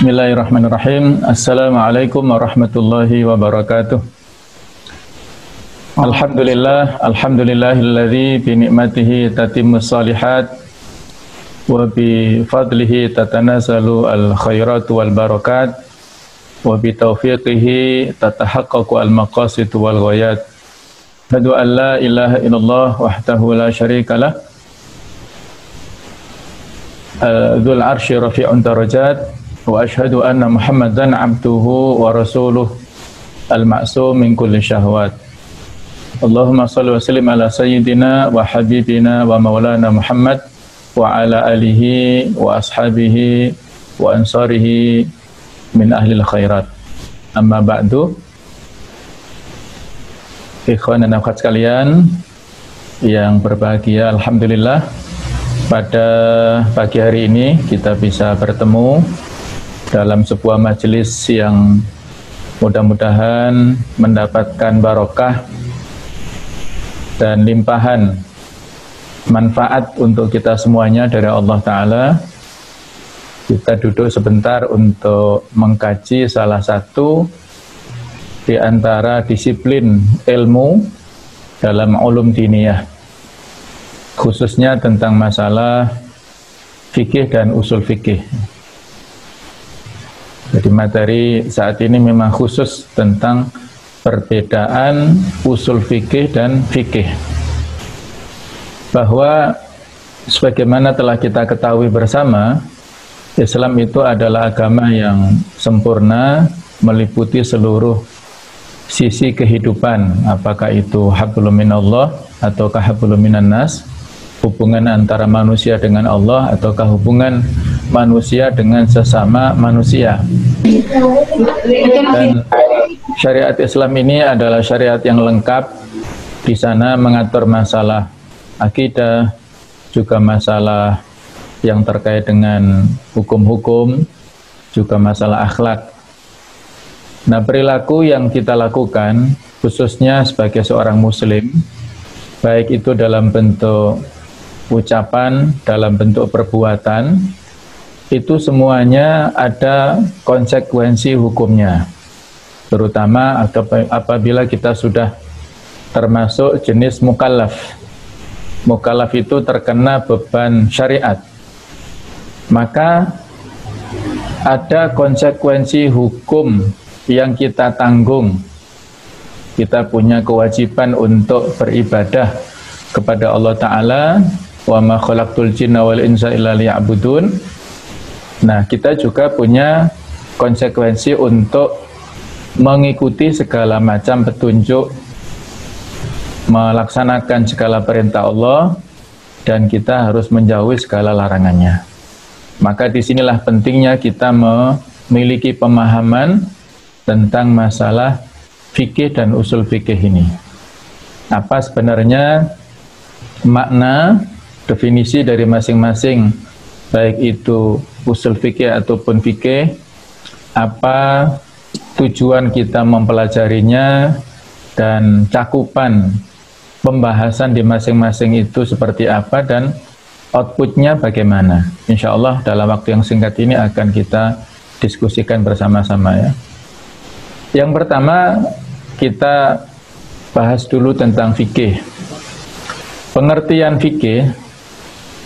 Bismillahirrahmanirrahim. Assalamualaikum warahmatullahi wabarakatuh. Alhamdulillahilladzi bi ni'matihi tatimmus shalihat wa bi fadlihi tatanazalu al khairatu wal barakat wa bi taufiqihi tatahaqqaqu al maqasid wal ghayat. Asyhadu an la ilaha illallah wahdahu la syarikalah dzul arsy rafi'un darajat. Wa asyhadu anna Muhammadan abduhu wa rasuluh al-ma'sum min kulli syahwat. Allahumma shalli wa sallim ala sayyidina wa habibina wa maulana Muhammad wa ala alihi wa ashabihi wa ansarihi min ahlil khairat. Amma ba'du. Ikhwan dan akhwat sekalian yang berbahagia, alhamdulillah pada pagi hari ini kita bisa bertemu dalam sebuah majelis yang mudah-mudahan mendapatkan barokah dan limpahan manfaat untuk kita semuanya dari Allah Ta'ala. Kita duduk sebentar untuk mengkaji salah satu di antara disiplin ilmu dalam ulum diniyah, khususnya tentang masalah fikih dan usul fikih. Jadi materi saat ini memang khusus tentang perbedaan usul fikih dan fikih. Bahwa sebagaimana telah kita ketahui bersama, Islam itu adalah agama yang sempurna, meliputi seluruh sisi kehidupan, apakah itu hablum minallah ataukah hablum minan nas, hubungan antara manusia dengan Allah ataukah hubungan manusia dengan sesama manusia. Dan syariat Islam ini adalah syariat yang lengkap. Di sana mengatur masalah akidah, juga masalah yang terkait dengan hukum-hukum, juga masalah akhlak. Nah, perilaku yang kita lakukan khususnya sebagai seorang muslim, baik itu dalam bentuk ucapan, dalam bentuk perbuatan, itu semuanya ada konsekuensi hukumnya, terutama apabila kita sudah termasuk jenis mukallaf. Mukallaf itu terkena beban syariat, maka ada konsekuensi hukum yang kita tanggung. Kita punya kewajiban untuk beribadah kepada Allah Ta'ala. Wa ma khalaqtul jinna wal insa illa liya'budun. Nah, kita juga punya konsekuensi untuk mengikuti segala macam petunjuk, melaksanakan segala perintah Allah, dan kita harus menjauhi segala larangannya. Maka disinilah pentingnya kita memiliki pemahaman tentang masalah fikih dan usul fikih ini. Apa sebenarnya makna, definisi dari masing-masing, baik itu usul fikih ataupun fikih, apa tujuan kita mempelajarinya, dan cakupan pembahasan di masing-masing itu seperti apa, dan outputnya bagaimana. Insya Allah dalam waktu yang singkat ini akan kita diskusikan bersama-sama ya. Yang pertama kita bahas dulu tentang fikih. Pengertian fikih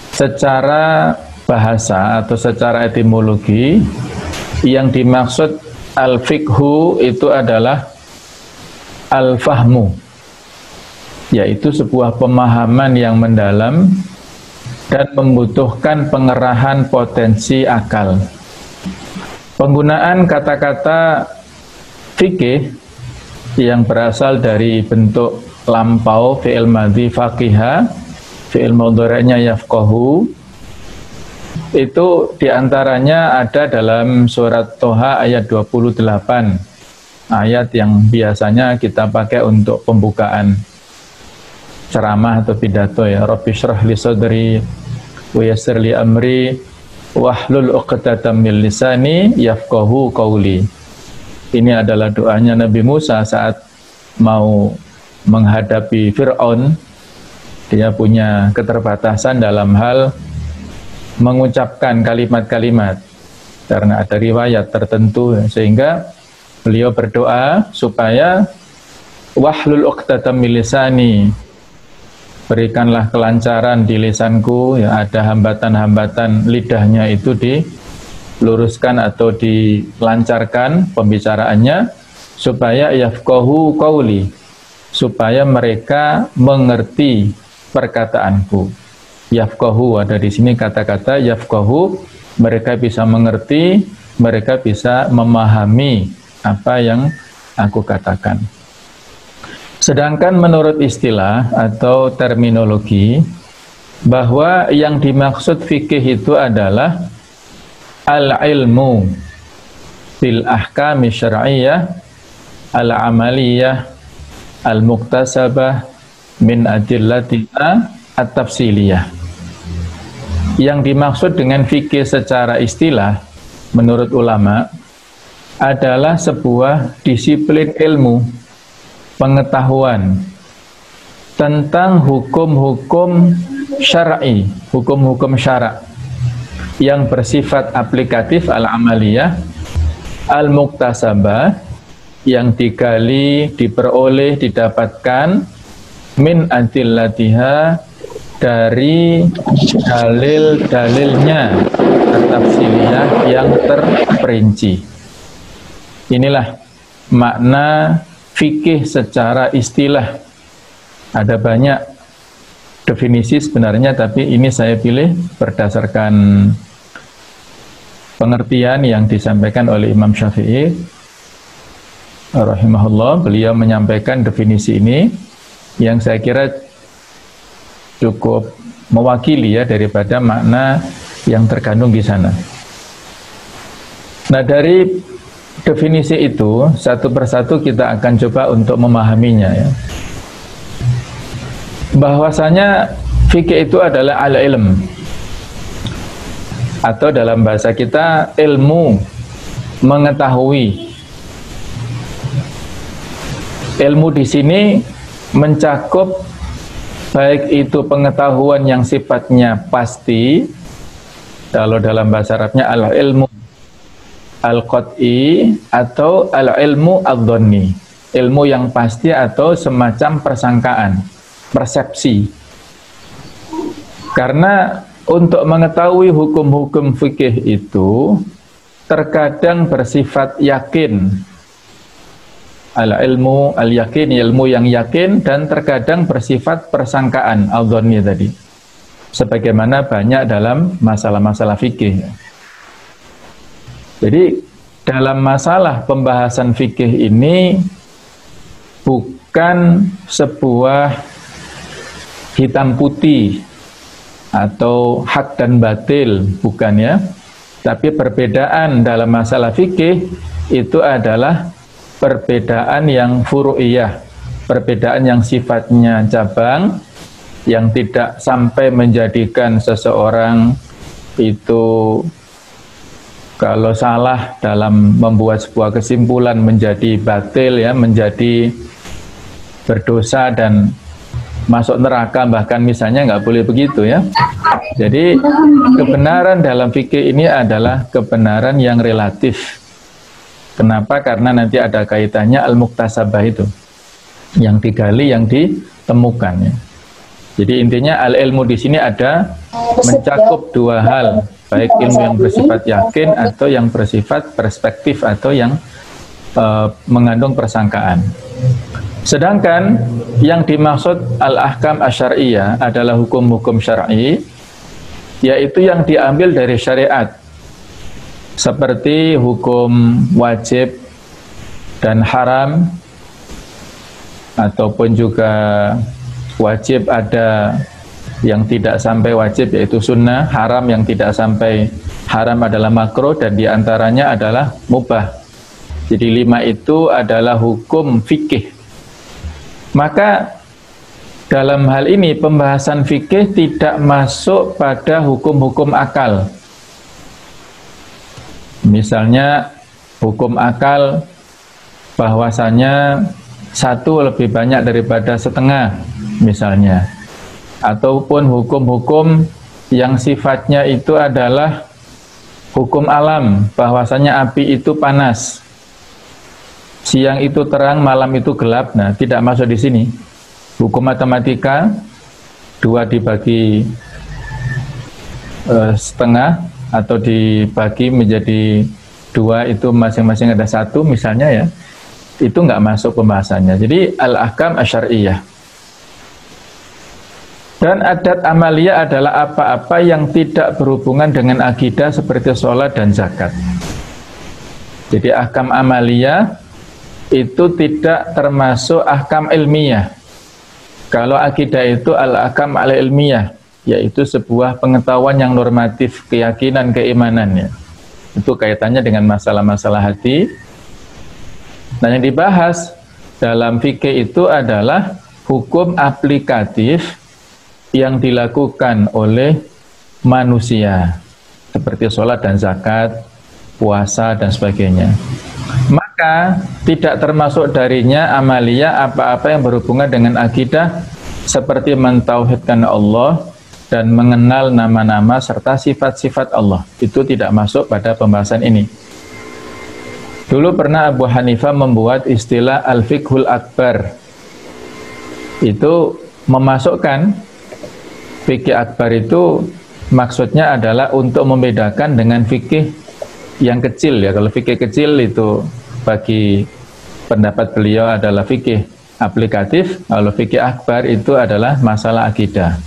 secara bahasa atau secara etimologi, yang dimaksud al-fiqhu itu adalah al-fahmu, yaitu sebuah pemahaman yang mendalam dan membutuhkan pengerahan potensi akal. Penggunaan kata-kata fikih yang berasal dari bentuk lampau, fi'il madhi faqiha, fi'il mudhari'nya yafqahu, itu diantaranya ada dalam surat Toha ayat 28, ayat yang biasanya kita pakai untuk pembukaan ceramah atau pidato ya. Rabbi shrah li sadri wa yassir li amri wahlul 'uqdatam min lisani yafqahu qawli. Ini adalah doanya Nabi Musa saat mau menghadapi Fir'aun. Dia punya keterbatasan dalam hal mengucapkan kalimat-kalimat. karena ada riwayat tertentu, sehingga beliau berdoa supaya wahlul 'uqdatam min lisani, berikanlah kelancaran di lisanku, ya, ada hambatan-hambatan lidahnya itu diluruskan atau dilancarkan pembicaraannya, supaya yafqahu qauli, supaya mereka mengerti perkataanku. Yafqahu, ada di sini kata-kata yafqahu, mereka bisa mengerti, mereka bisa memahami apa yang aku katakan. Sedangkan menurut istilah atau terminologi, bahwa yang dimaksud fikih itu adalah al-ilmu bil ahkami syar'iyyah al-amaliyah al-muktasabah min adillatina at-tafsiliyah. Yang dimaksud dengan fikih secara istilah menurut ulama adalah sebuah disiplin ilmu, pengetahuan tentang hukum-hukum syar'i, hukum-hukum syarak yang bersifat aplikatif al-amaliyah, al-muktasabah, yang digali, diperoleh, didapatkan min adillatiha, dari dalil-dalilnya at-tafsiliyah yang terperinci. Inilah makna fikih secara istilah. Ada banyak definisi sebenarnya, tapi ini saya pilih berdasarkan pengertian yang disampaikan oleh Imam Syafi'i rahimahullah. Beliau menyampaikan definisi ini yang saya kira cukup mewakili ya daripada makna yang terkandung di sana. Nah, dari definisi itu satu persatu kita akan coba untuk memahaminya ya. Bahwasanya fikih itu adalah al-ilm, atau dalam bahasa kita ilmu mengetahui. Ilmu di sini mencakup baik itu pengetahuan yang sifatnya pasti, kalau dalam bahasa Arabnya al-ilmu al-qat'i, atau al-ilmu ad-dhanni, ilmu yang pasti atau semacam persangkaan, persepsi. Karena untuk mengetahui hukum-hukum fikih itu terkadang bersifat yakin, al-ilmu al-yakin, ilmu yang yakin, dan terkadang bersifat persangkaan, al-dhanni tadi, sebagaimana banyak dalam masalah-masalah fikih. Jadi dalam masalah pembahasan fikih ini bukan sebuah hitam putih atau hak dan batil, bukan ya, tapi perbedaan dalam masalah fikih itu adalah perbedaan yang furu'iyah, perbedaan yang sifatnya cabang, yang tidak sampai menjadikan seseorang itu kalau salah dalam membuat sebuah kesimpulan menjadi batil ya, menjadi berdosa dan masuk neraka, bahkan misalnya nggak boleh begitu ya. Jadi kebenaran dalam fikih ini adalah kebenaran yang relatif. Kenapa? Karena nanti ada kaitannya al-muktasabah itu, yang digali, yang ditemukan ya. Jadi intinya al-ilmu di sini ada mencakup dua hal, baik ilmu yang bersifat yakin atau yang bersifat perspektif atau yang mengandung persangkaan. Sedangkan yang dimaksud al-ahkam asyariyah adalah hukum-hukum syar'i, yaitu yang diambil dari syariat, seperti hukum wajib dan haram, ataupun juga wajib ada yang tidak sampai wajib yaitu sunnah, haram yang tidak sampai haram adalah makruh, dan diantaranya adalah mubah. Jadi 5 itu adalah hukum fikih. Maka dalam hal ini pembahasan fikih tidak masuk pada hukum-hukum akal. Misalnya hukum akal bahwasanya 1 lebih banyak daripada setengah misalnya, ataupun hukum-hukum yang sifatnya itu adalah hukum alam, bahwasanya api itu panas, siang itu terang, malam itu gelap. Nah, tidak masuk di sini. Hukum matematika, 2 dibagi setengah atau dibagi menjadi 2, itu masing-masing ada 1 misalnya ya, itu nggak masuk pembahasannya. Jadi al-ahkam asyariyah. Dan adat amaliyah adalah apa-apa yang tidak berhubungan dengan akidah seperti sholat dan zakat. Jadi ahkam amaliyah itu tidak termasuk ahkam ilmiah. Kalau akidah itu al-ahkam al-ilmiyah, yaitu sebuah pengetahuan yang normatif, keyakinan, keimanannya. Itu kaitannya dengan masalah-masalah hati. Nah, yang dibahas dalam fikih itu adalah hukum aplikatif yang dilakukan oleh manusia, seperti sholat dan zakat, puasa dan sebagainya. Maka tidak termasuk darinya amaliyah apa-apa yang berhubungan dengan akidah, seperti mentauhidkan Allah dan mengenal nama-nama serta sifat-sifat Allah. Itu tidak masuk pada pembahasan ini. Dulu pernah Abu Hanifah membuat istilah al-fiqhul akbar. Itu memasukkan fikih akbar, itu maksudnya adalah untuk membedakan dengan fikih yang kecil ya. Kalau fikih kecil itu bagi pendapat beliau adalah fikih aplikatif. Kalau fikih akbar itu adalah masalah akidah.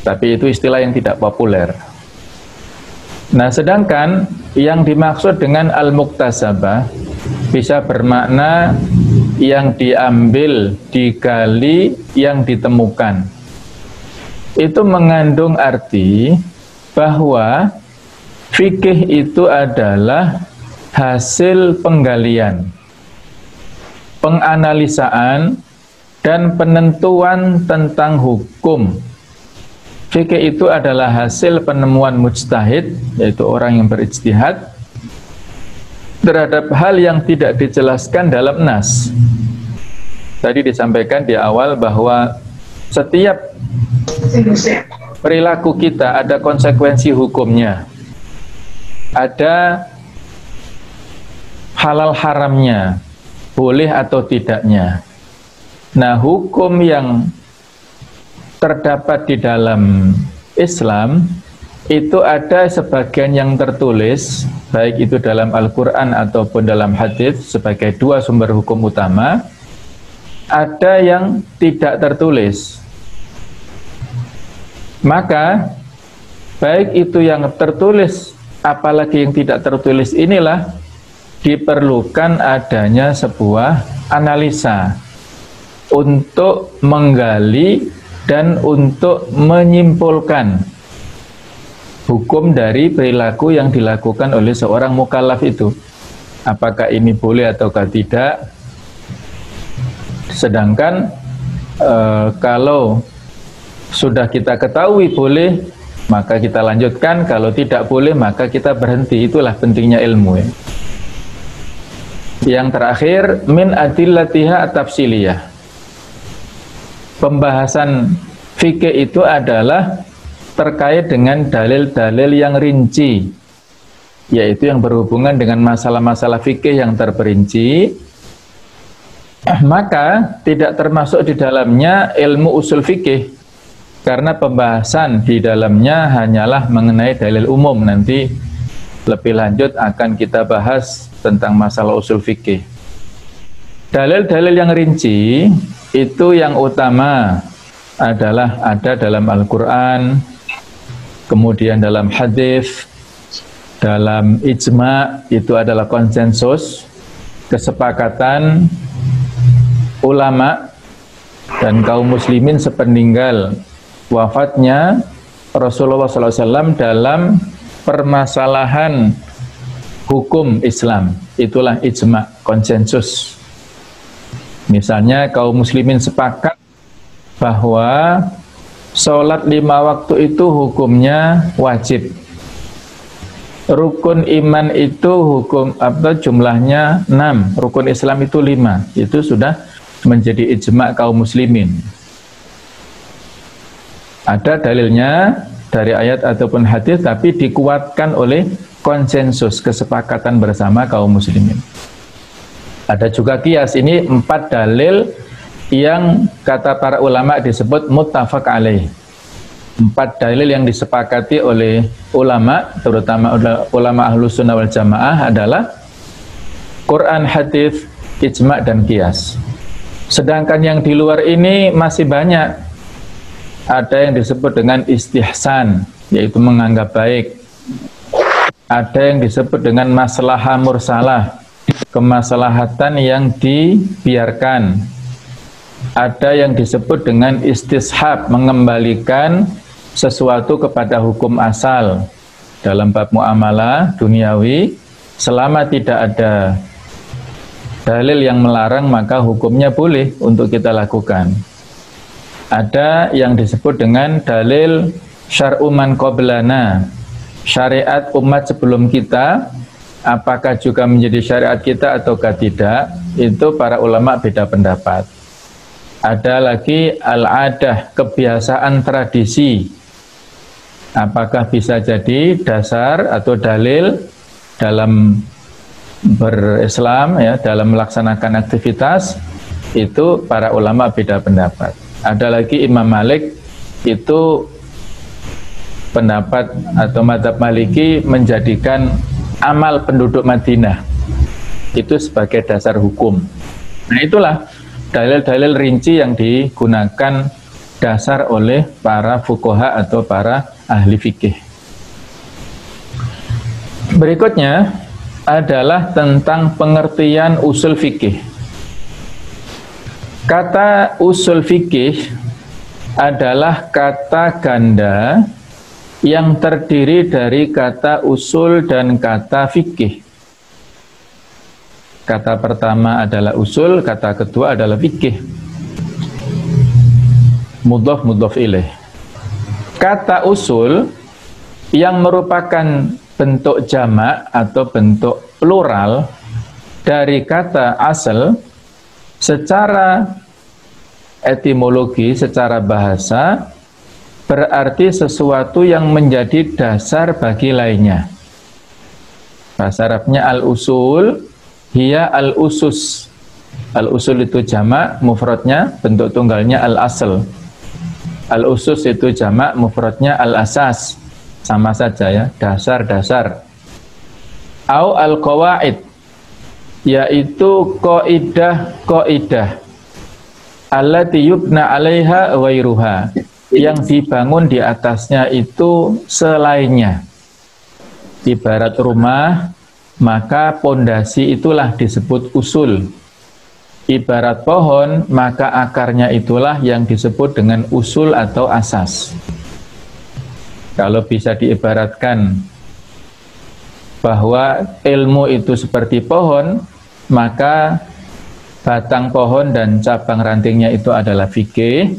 Tapi itu istilah yang tidak populer. Nah, sedangkan yang dimaksud dengan al-muktasabah bisa bermakna yang diambil, digali, yang ditemukan. Itu mengandung arti bahwa fikih itu adalah hasil penggalian, penganalisaan, dan penentuan tentang hukum. Fikih itu adalah hasil penemuan mujtahid, yaitu orang yang berijtihad, terhadap hal yang tidak dijelaskan dalam nas. Tadi disampaikan di awal bahwa setiap perilaku kita ada konsekuensi hukumnya, ada halal haramnya, boleh atau tidaknya. Nah, hukum yang terdapat di dalam Islam itu ada sebagian yang tertulis, baik itu dalam Al-Quran ataupun dalam hadis sebagai 2 sumber hukum utama. Ada yang tidak tertulis. Maka baik itu yang tertulis apalagi yang tidak tertulis, inilah diperlukan adanya sebuah analisa untuk menggali dan untuk menyimpulkan hukum dari perilaku yang dilakukan oleh seorang mukallaf itu. Apakah ini boleh ataukah tidak? Sedangkan kalau sudah kita ketahui boleh, maka kita lanjutkan. Kalau tidak boleh, maka kita berhenti. Itulah pentingnya ilmu ya. Yang terakhir, min adillatiha at-tafsiliyah. Pembahasan fikih itu adalah terkait dengan dalil-dalil yang rinci, yaitu yang berhubungan dengan masalah-masalah fikih yang terperinci. Maka tidak termasuk di dalamnya ilmu usul fikih, karena pembahasan di dalamnya hanyalah mengenai dalil umum. Nanti lebih lanjut akan kita bahas tentang masalah usul fikih. Dalil-dalil yang rinci itu yang utama adalah ada dalam Al-Quran, kemudian dalam hadis, dalam ijma', itu adalah konsensus, kesepakatan ulama dan kaum muslimin sepeninggal wafatnya Rasulullah SAW dalam permasalahan hukum Islam. Itulah ijma', konsensus. Misalnya kaum muslimin sepakat bahwa sholat 5 waktu itu hukumnya wajib. Rukun iman itu hukum jumlahnya 6, rukun Islam itu 5. Itu sudah menjadi ijma' kaum muslimin. Ada dalilnya, dari ayat ataupun hadis, tapi dikuatkan oleh konsensus, kesepakatan bersama kaum muslimin. Ada juga qiyas, ini 4 dalil yang kata para ulama disebut muttafaq alaih. 4 dalil yang disepakati oleh ulama, terutama ulama Ahlus Sunnah wal Jamaah adalah Quran, hadis, ijma' dan qiyas. Sedangkan yang di luar ini masih banyak. Ada yang disebut dengan istihsan, yaitu menganggap baik. Ada yang disebut dengan maslahah mursalah, kemaslahatan yang dibiarkan. Ada yang disebut dengan istishab, mengembalikan sesuatu kepada hukum asal dalam bab muamalah duniawi. Selama tidak ada dalil yang melarang, maka hukumnya boleh untuk kita lakukan. Ada yang disebut dengan dalil syar'u man qablana, syariat umat sebelum kita, apakah juga menjadi syariat kita ataukah tidak, itu para ulama beda pendapat. Ada lagi al-adah, kebiasaan tradisi, apakah bisa jadi dasar atau dalil dalam berislam, ya, dalam melaksanakan aktivitas, itu para ulama beda pendapat. Ada lagi Imam Malik, itu pendapat atau mazhab Maliki menjadikan amal penduduk Madinah itu sebagai dasar hukum. Nah, itulah dalil-dalil rinci yang digunakan dasar oleh para fuqaha atau para ahli fikih. Berikutnya adalah tentang pengertian usul fikih. Kata usul fikih adalah kata ganda yang terdiri dari kata usul dan kata fikih. Kata pertama adalah usul, kata kedua adalah fikih. Mudhaf mudhaf ilaih. Kata usul yang merupakan bentuk jamak atau bentuk plural dari kata asal, secara etimologi, secara bahasa, berarti sesuatu yang menjadi dasar bagi lainnya. Bahasa Arabnya al-usul, hiya al-usus. Al-usul itu jamak, mufradnya, bentuk tunggalnya al-asl. Al-usus itu jamak, mufradnya al-asas. Sama saja ya, dasar-dasar. Au al-qawaid, yaitu kaidah-kaidah allati yubna 'alaiha ghairuha, yang dibangun di atasnya itu selainnya. Ibarat rumah, maka pondasi itulah disebut usul. Ibarat pohon, maka akarnya itulah yang disebut dengan usul atau asas. Kalau bisa diibaratkan bahwa ilmu itu seperti pohon, maka batang pohon dan cabang rantingnya itu adalah fikih,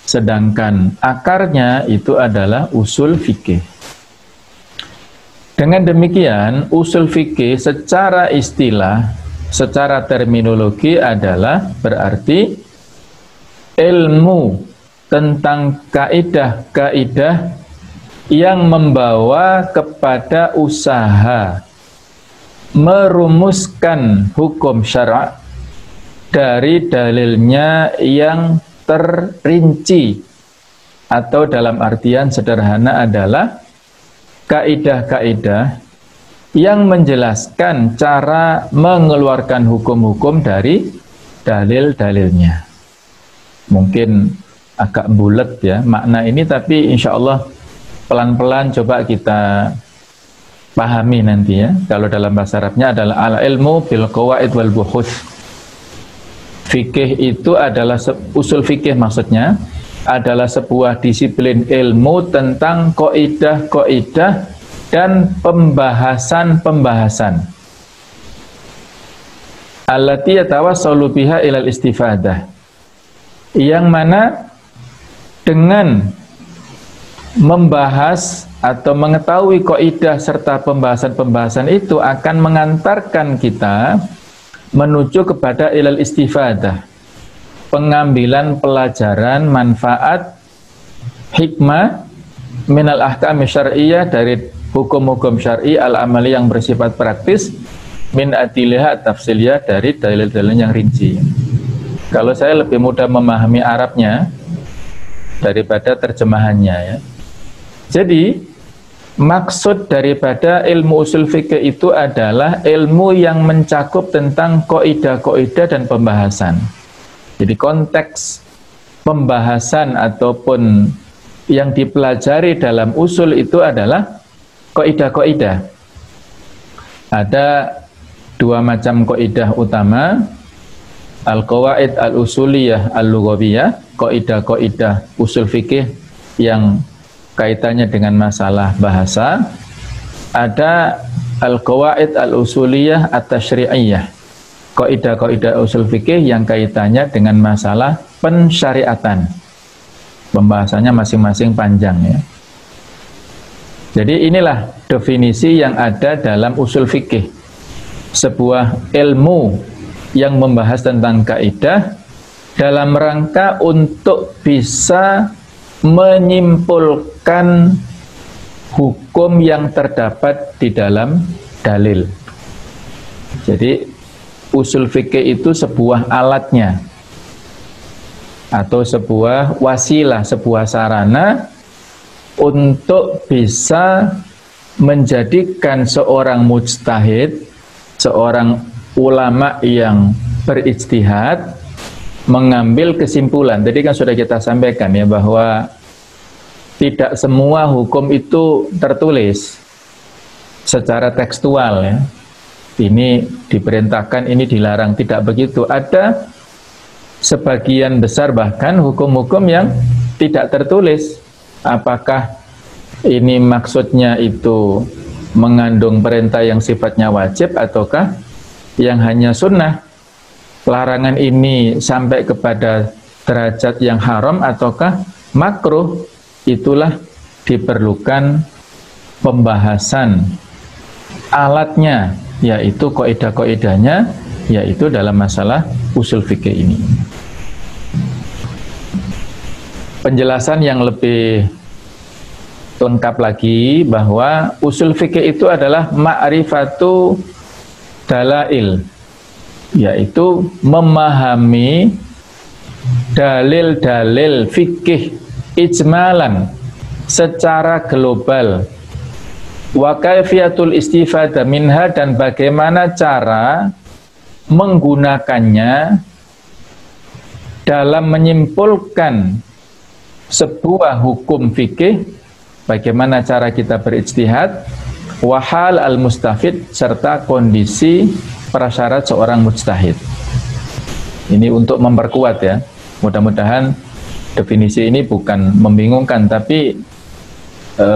sedangkan akarnya itu adalah usul fikih. Dengan demikian, usul fikih secara istilah, secara terminologi adalah berarti ilmu tentang kaidah-kaidah yang membawa kepada usaha merumuskan hukum syara' dari dalilnya yang terrinci, atau dalam artian sederhana adalah kaidah-kaidah yang menjelaskan cara mengeluarkan hukum-hukum dari dalil-dalilnya. Mungkin agak bulat ya makna ini, tapi insya Allah pelan-pelan coba kita pahami nanti ya. Kalau dalam bahasa Arabnya adalah al-ilmu bil qawaid wal buhuth. Fikih itu adalah usul fikih, maksudnya adalah sebuah disiplin ilmu tentang kaidah-kaidah dan pembahasan-pembahasan allati yatawassalu biha ilal istifadah, yang mana dengan membahas atau mengetahui kaidah serta pembahasan-pembahasan itu akan mengantarkan kita menuju kepada ilal istifadah, pengambilan pelajaran, manfaat, hikmah minal ahkam syar'iyyah, dari hukum-hukum syar'i al-amali yang bersifat praktis, min adilha tafsiliyah, dari dalil-dalil yang rinci. Kalau saya lebih mudah memahami Arabnya daripada terjemahannya ya. Jadi maksud daripada ilmu usul fikih itu adalah ilmu yang mencakup tentang kaidah-kaidah dan pembahasan. Jadi konteks pembahasan ataupun yang dipelajari dalam usul itu adalah kaidah-kaidah. Ada dua macam kaidah utama, al-qawaid al-usuliyah al-lughawiyah, kaidah-kaidah usul fikih yang kaitannya dengan masalah bahasa. Ada al-qawaid al-usuliyah at-tasyri'iyah, kaidah-kaidah usul fikih yang kaitannya dengan masalah pensyariatan. Pembahasannya masing-masing panjang ya. Jadi inilah definisi yang ada dalam usul fikih, sebuah ilmu yang membahas tentang kaidah dalam rangka untuk bisa menyimpulkan hukum yang terdapat di dalam dalil. Jadi usul fikih itu sebuah alatnya atau sebuah wasilah, sebuah sarana untuk bisa menjadikan seorang mujtahid, seorang ulama yang berijtihad, mengambil kesimpulan. Tadi kan sudah kita sampaikan ya, bahwa tidak semua hukum itu tertulis secara tekstual ya. Ini diperintahkan, ini dilarang, tidak begitu. Ada sebagian besar bahkan hukum-hukum yang tidak tertulis. Apakah ini maksudnya itu mengandung perintah yang sifatnya wajib ataukah yang hanya sunnah? Larangan ini sampai kepada derajat yang haram ataukah makruh? Itulah diperlukan pembahasan alatnya, yaitu kaidah-kaidahnya, yaitu dalam masalah usul fikih ini. Penjelasan yang lebih lengkap lagi bahwa usul fikih itu adalah ma'rifatu dalail, yaitu memahami dalil-dalil fikih ijmalan secara global, wa kaifiyatul istifadah minha, dan bagaimana cara menggunakannya dalam menyimpulkan sebuah hukum fikih, bagaimana cara kita berijtihad, wahal al-mustafid, serta kondisi prasyarat seorang mujtahid. Ini untuk memperkuat ya. Mudah-mudahan definisi ini bukan membingungkan, tapi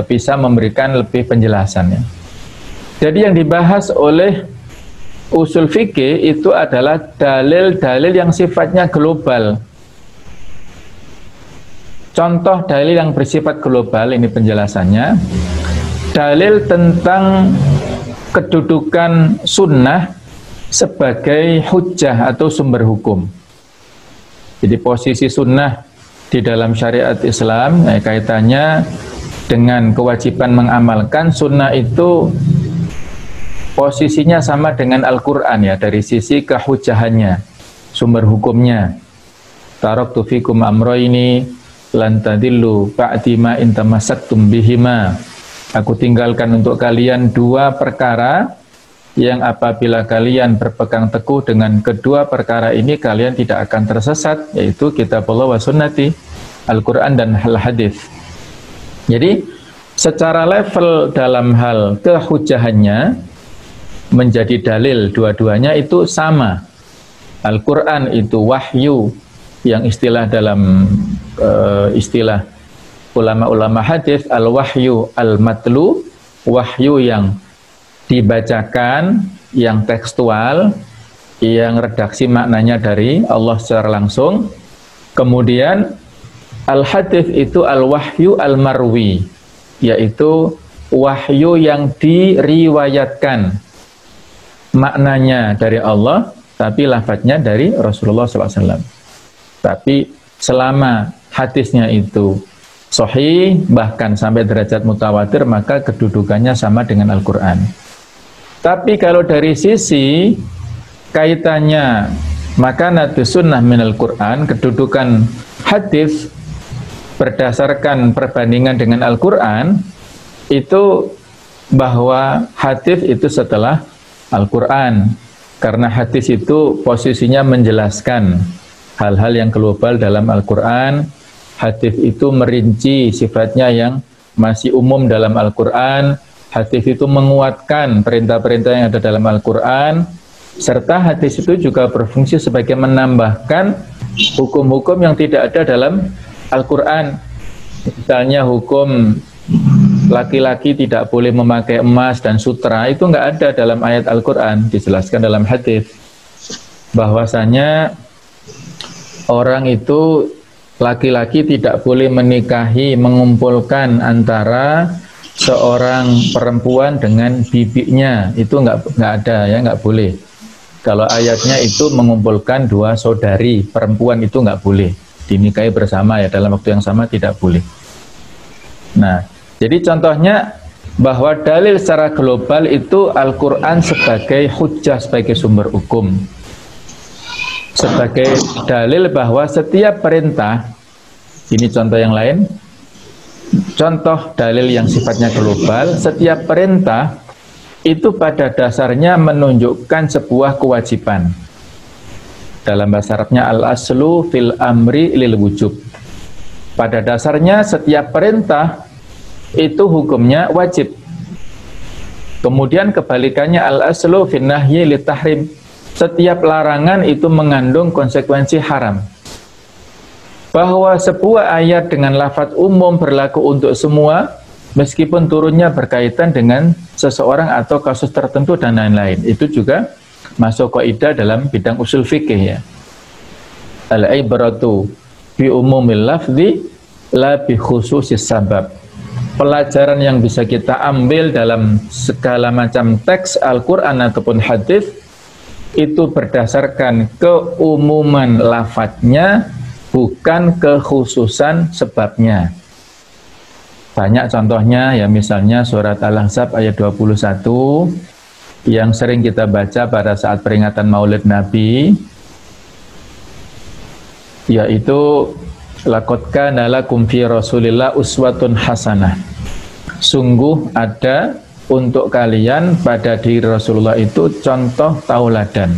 bisa memberikan lebih penjelasan ya. Jadi yang dibahas oleh usul fikih itu adalah dalil-dalil yang sifatnya global. Contoh dalil yang bersifat global, ini penjelasannya. Dalil tentang kedudukan sunnah sebagai hujjah atau sumber hukum. Jadi posisi sunnah di dalam syariat Islam kaitannya dengan kewajiban mengamalkan sunnah, itu posisinya sama dengan Al-Quran ya, dari sisi kehujjahannya, sumber hukumnya. Taraktu fikum amroini lan tadillu ba'di ma in tamassaktum bihima. Aku tinggalkan untuk kalian dua perkara yang apabila kalian berpegang teguh dengan kedua perkara ini, kalian tidak akan tersesat, yaitu kitabullah wa sunnati, Al-Quran dan al-hadis. Jadi secara level dalam hal kehujjahannya menjadi dalil, dua-duanya itu sama. Al-Quran itu wahyu, yang istilah dalam istilah ulama-ulama hadis, al-wahyu al-matlu, wahyu yang dibacakan, yang tekstual, yang redaksi maknanya dari Allah secara langsung. Kemudian al-hadis itu al-wahyu al-marwi, yaitu wahyu yang diriwayatkan, maknanya dari Allah tapi lafadznya dari Rasulullah SAW. Tapi selama hadisnya itu sahih, bahkan sampai derajat mutawatir, maka kedudukannya sama dengan Al-Quran. Tapi kalau dari sisi kaitannya makanatus sunnah minal Quran, kedudukan hadis berdasarkan perbandingan dengan Al-Quran, itu bahwa hadis itu setelah Al-Quran, karena hadis itu posisinya menjelaskan hal-hal yang global dalam Al-Quran. Hadis itu merinci sifatnya yang masih umum dalam Al-Quran. Hadis itu menguatkan perintah-perintah yang ada dalam Al-Quran, serta hadis itu juga berfungsi sebagai menambahkan hukum-hukum yang tidak ada dalam Al-Quran. Misalnya hukum laki-laki tidak boleh memakai emas dan sutra, itu nggak ada dalam ayat Al-Quran, dijelaskan dalam hadis. Bahwasanya orang itu, laki-laki tidak boleh menikahi, mengumpulkan antara seorang perempuan dengan bibinya, itu nggak ada ya, nggak boleh. Kalau ayatnya itu mengumpulkan dua saudari perempuan, itu nggak boleh dinikahi bersama ya, dalam waktu yang sama tidak boleh. Nah, jadi contohnya bahwa dalil secara global itu Al-Quran sebagai hujjah, sebagai sumber hukum, sebagai dalil bahwa setiap perintah, ini contoh yang lain, contoh dalil yang sifatnya global, setiap perintah itu pada dasarnya menunjukkan sebuah kewajiban. Dalam bahasa Arabnya al-aslu fil amri lil wujub. Pada dasarnya setiap perintah itu hukumnya wajib. Kemudian kebalikannya al-aslu fin nahyi lit tahrim. Setiap larangan itu mengandung konsekuensi haram. Bahwa sebuah ayat dengan lafaz umum berlaku untuk semua, meskipun turunnya berkaitan dengan seseorang atau kasus tertentu dan lain-lain, itu juga masuk kaidah dalam bidang usul fikih ya. Al-ibratu bi umumil lafzi la bi khususis sabab. Pelajaran yang bisa kita ambil dalam segala macam teks Al-Quran ataupun hadis itu berdasarkan keumuman lafadznya, bukan kekhususan sebabnya. Banyak contohnya ya, misalnya surat Al-Ahzab ayat 21 yang sering kita baca pada saat peringatan Maulid Nabi, yaitu laqad kana lakum fi Rasulillah uswatun hasanah. Sungguh ada untuk kalian pada diri Rasulullah itu contoh tauladan.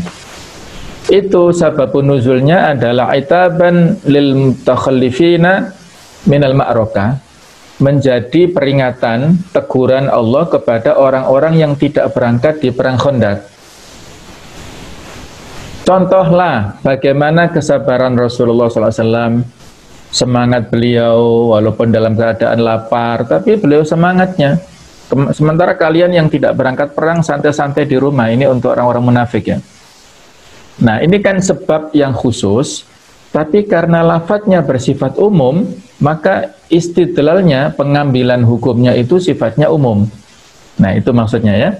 Itu sababun nuzulnya adalah itaban lil mutakhallifina minal ma'rokah, menjadi peringatan, teguran Allah kepada orang-orang yang tidak berangkat di perang Khandaq. Contohlah bagaimana kesabaran Rasulullah SAW, semangat beliau walaupun dalam keadaan lapar, tapi beliau semangatnya. Sementara kalian yang tidak berangkat perang santai-santai di rumah, ini untuk orang-orang munafik ya. Nah, ini kan sebab yang khusus, tapi karena lafadznya bersifat umum, maka istidlalnya, pengambilan hukumnya itu sifatnya umum. Nah, itu maksudnya ya.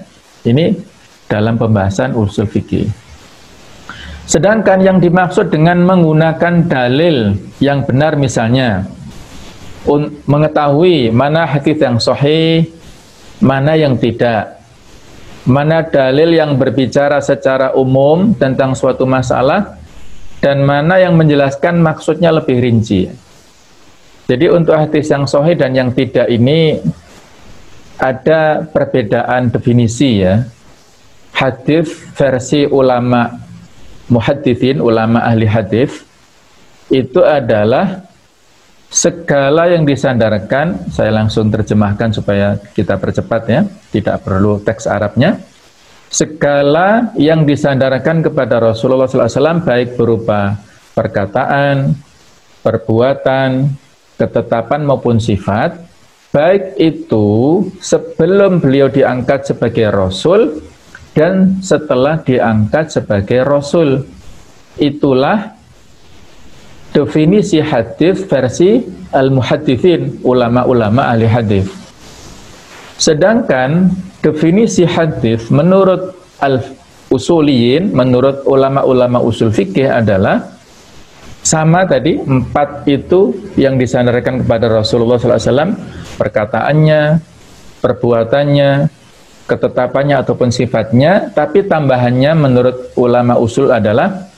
Ini dalam pembahasan usul fikih. Sedangkan yang dimaksud dengan menggunakan dalil yang benar, misalnya mengetahui mana hadits yang sahih, mana yang tidak, mana dalil yang berbicara secara umum tentang suatu masalah, dan mana yang menjelaskan maksudnya lebih rinci. Jadi untuk hadis yang sahih dan yang tidak ini ada perbedaan definisi ya. Hadis versi ulama muhadditsin, ulama ahli hadis, itu adalah segala yang disandarkan, saya langsung terjemahkan supaya kita percepat ya, tidak perlu teks Arabnya. Segala yang disandarkan kepada Rasulullah SAW, baik berupa perkataan, perbuatan, ketetapan maupun sifat, baik itu sebelum beliau diangkat sebagai Rasul dan setelah diangkat sebagai Rasul. Itulah definisi hadis versi al-muhadditsin, ulama-ulama ahli hadis. Sedangkan definisi hadis menurut al-usuliyin, menurut ulama-ulama usul fikih adalah Sama tadi, 4 itu yang disandarkan kepada Rasulullah SAW, perkataannya, perbuatannya, ketetapannya ataupun sifatnya, tapi tambahannya menurut ulama usul adalah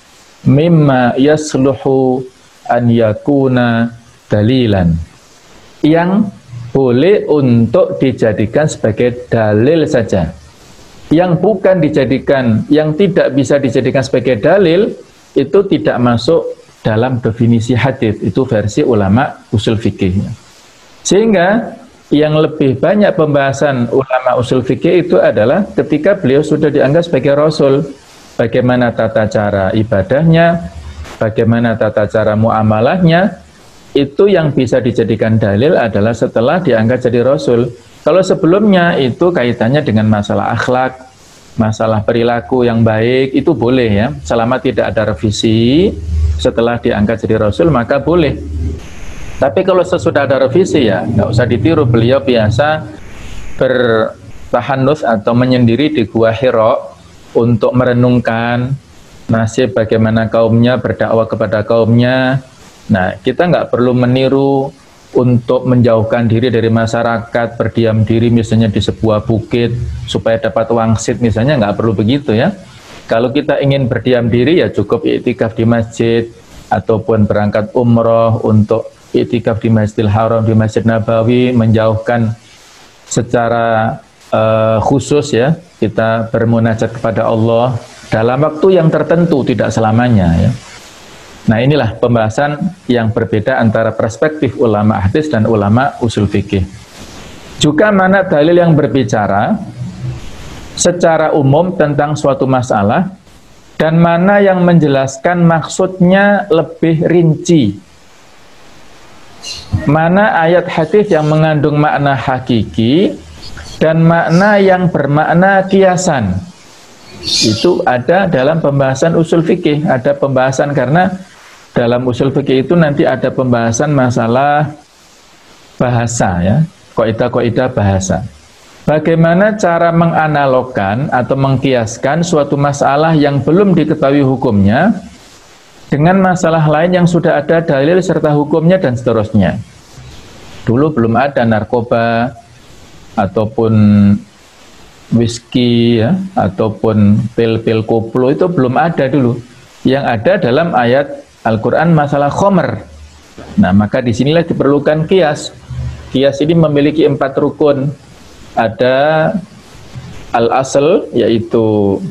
mimma yasluhu an yakuna dalilan, yang boleh untuk dijadikan sebagai dalil saja. Yang bukan dijadikan, yang tidak bisa dijadikan sebagai dalil, itu tidak masuk dalam definisi hadits. Itu versi ulama usul fikih. Sehingga yang lebih banyak pembahasan ulama usul fikih itu adalah ketika beliau sudah dianggap sebagai rasul, bagaimana tata cara ibadahnya, bagaimana tata cara muamalahnya, itu yang bisa dijadikan dalil adalah setelah diangkat jadi rasul. Kalau sebelumnya itu kaitannya dengan masalah akhlak, masalah perilaku yang baik, itu boleh ya, selama tidak ada revisi. Setelah diangkat jadi rasul maka boleh. Tapi kalau sesudah ada revisi ya nggak usah ditiru. Beliau biasa bertahannuts atau menyendiri di Gua Hira untuk merenungkan nasib bagaimana kaumnya, berdakwah kepada kaumnya. Nah, kita nggak perlu meniru untuk menjauhkan diri dari masyarakat, berdiam diri misalnya di sebuah bukit supaya dapat wangsit misalnya, nggak perlu begitu ya. Kalau kita ingin berdiam diri ya cukup iktikaf di masjid, ataupun berangkat umroh untuk iktikaf di Masjidil Haram, di Masjid Nabawi, menjauhkan secara khusus ya, kita bermunajat kepada Allah dalam waktu yang tertentu, tidak selamanya ya. Nah, inilah pembahasan yang berbeda antara perspektif ulama hadis dan ulama usul fikih. Juga mana dalil yang berbicara secara umum tentang suatu masalah dan mana yang menjelaskan maksudnya lebih rinci. Mana ayat hadis yang mengandung makna hakiki dan makna yang bermakna kiasan. Itu ada dalam pembahasan usul fikih, ada pembahasan karena dalam usul fikih itu nanti ada pembahasan masalah bahasa ya, kaidah-kaidah bahasa. Bagaimana cara menganalogkan atau mengkiaskan suatu masalah yang belum diketahui hukumnya dengan masalah lain yang sudah ada dalil serta hukumnya dan seterusnya. Dulu belum ada narkoba ataupun whisky ya, ataupun pil-pil koplo, itu belum ada dulu. Yang ada dalam ayat Al-Quran masalah khomer. Nah, maka disinilah diperlukan kias. Kias ini memiliki 4 rukun. Ada al-asl, yaitu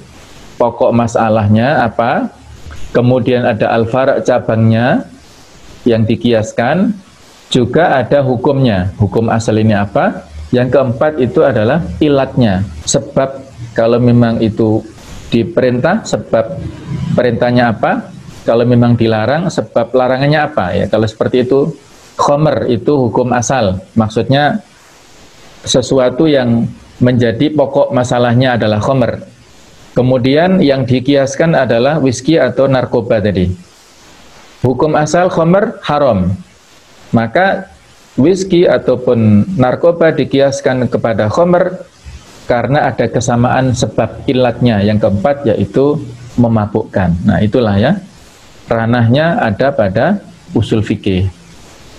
pokok masalahnya apa. Kemudian ada al-far', cabangnya yang dikiaskan. Juga ada hukumnya. Hukum asal ini apa. Yang keempat itu adalah ilatnya. Sebab kalau memang itu diperintah, sebab perintahnya apa. Kalau memang dilarang, sebab larangannya apa ya. Kalau seperti itu, khomer itu hukum asal. Maksudnya sesuatu yang menjadi pokok masalahnya adalah khomer. Kemudian yang dikiaskan adalah whisky atau narkoba tadi. Hukum asal khomer haram. Maka whisky ataupun narkoba dikiaskan kepada khomer karena ada kesamaan sebab ilatnya. Yang keempat yaitu memabukkan. Nah, itulah ya. Ranahnya ada pada usul fikih.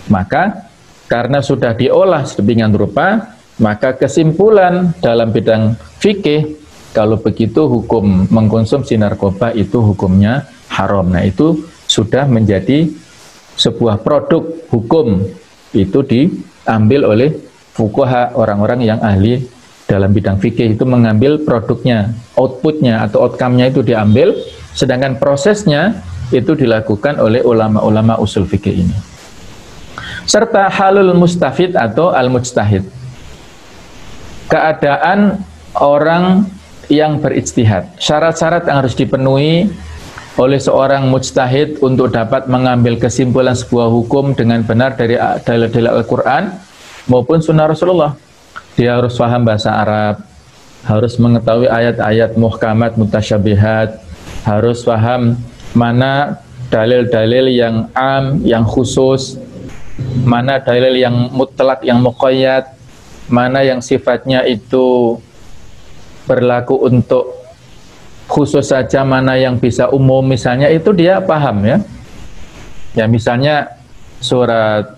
Maka karena sudah diolah sedemikian rupa, maka kesimpulan dalam bidang fikih, kalau begitu hukum mengkonsumsi narkoba itu hukumnya haram. Nah, itu sudah menjadi sebuah produk hukum, itu diambil oleh fuqaha, orang-orang yang ahli dalam bidang fikih itu mengambil produknya, outputnya atau outcome-nya itu diambil, sedangkan prosesnya itu dilakukan oleh ulama-ulama usul fikih ini. Serta halul mustafid atau al-mujtahid, keadaan orang yang berijtihad. Syarat-syarat yang harus dipenuhi oleh seorang mujtahid untuk dapat mengambil kesimpulan sebuah hukum dengan benar dari dalil-dalil Al-Quran maupun sunnah Rasulullah. Dia harus paham bahasa Arab, harus mengetahui ayat-ayat muhkamat, mutasyabihat, harus paham mana dalil-dalil yang am, yang khusus, mana dalil yang mutlak, yang muqayyad, mana yang sifatnya itu berlaku untuk khusus saja, mana yang bisa umum misalnya, itu dia paham ya. Ya misalnya surat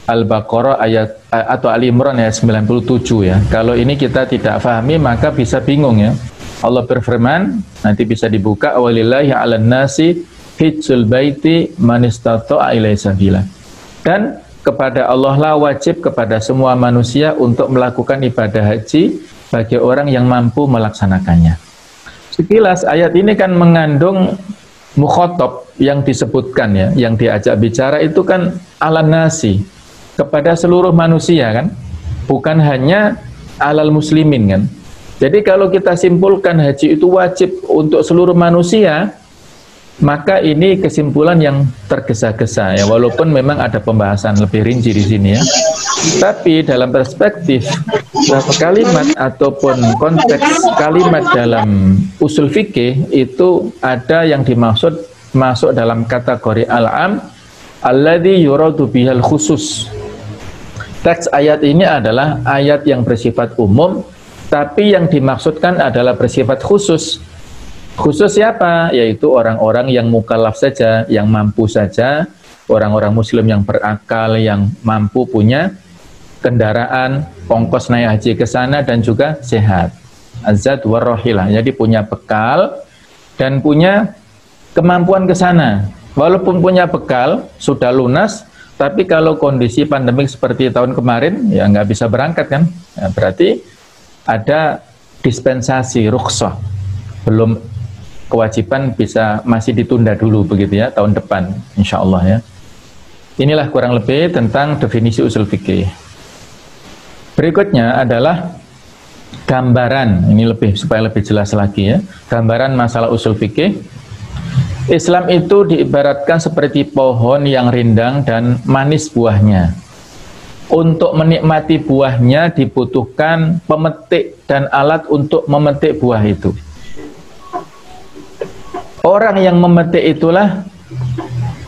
Al-Baqarah ayat atau Al-Imran ayat 97 ya. Kalau ini kita tidak pahami maka bisa bingung ya. Allah berfirman, nanti bisa dibuka, walillahi 'alan nasi hijjul baiti man istata'a ilaihi sabila. Dan kepada Allah lah wajib kepada semua manusia untuk melakukan ibadah haji bagi orang yang mampu melaksanakannya. Sekilas ayat ini kan mengandung mukhatab yang disebutkan ya, yang diajak bicara itu kan 'alan nasi, kepada seluruh manusia kan, bukan hanya alal muslimin kan. Jadi kalau kita simpulkan haji itu wajib untuk seluruh manusia, maka ini kesimpulan yang tergesa-gesa ya, walaupun memang ada pembahasan lebih rinci di sini ya. Tapi dalam perspektif kalimat ataupun konteks kalimat dalam usul fikih itu ada yang dimaksud masuk dalam kategori al-am alladzi yuradu bihal khusus. Teks ayat ini adalah ayat yang bersifat umum, tapi yang dimaksudkan adalah bersifat khusus. Khusus siapa? Yaitu orang-orang yang mukallaf saja, yang mampu saja, orang-orang muslim yang berakal, yang mampu punya kendaraan, ongkos naik haji ke sana dan juga sehat. Azad warrohilah, jadi punya bekal dan punya kemampuan ke sana. Walaupun punya bekal, sudah lunas, tapi kalau kondisi pandemik seperti tahun kemarin, ya nggak bisa berangkat kan? Ya, berarti ada dispensasi rukhsah, belum kewajiban bisa masih ditunda dulu begitu ya, tahun depan insya Allah ya. Inilah kurang lebih tentang definisi usul fikih. Berikutnya adalah gambaran, ini supaya lebih jelas lagi ya, gambaran masalah usul fikih. Islam itu diibaratkan seperti pohon yang rindang dan manis buahnya. Untuk menikmati buahnya dibutuhkan pemetik dan alat untuk memetik buah itu. Orang yang memetik itulah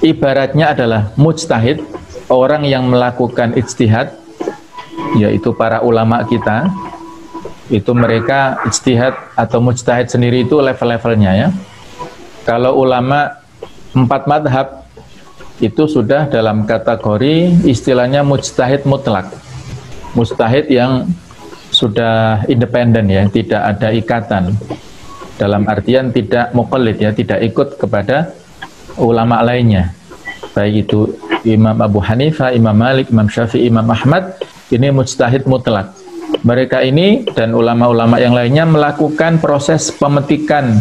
ibaratnya adalah mujtahid, orang yang melakukan ijtihad, yaitu para ulama kita. Itu mereka ijtihad atau mujtahid sendiri itu level-levelnya ya. Kalau ulama 4 madhab itu sudah dalam kategori istilahnya mujtahid mutlak, mujtahid yang sudah independen ya, tidak ada ikatan, dalam artian tidak muqallid ya, tidak ikut kepada ulama lainnya, baik itu Imam Abu Hanifah, Imam Malik, Imam Syafi'i, Imam Ahmad, ini mujtahid mutlak. Mereka ini dan ulama-ulama yang lainnya melakukan proses pemetikan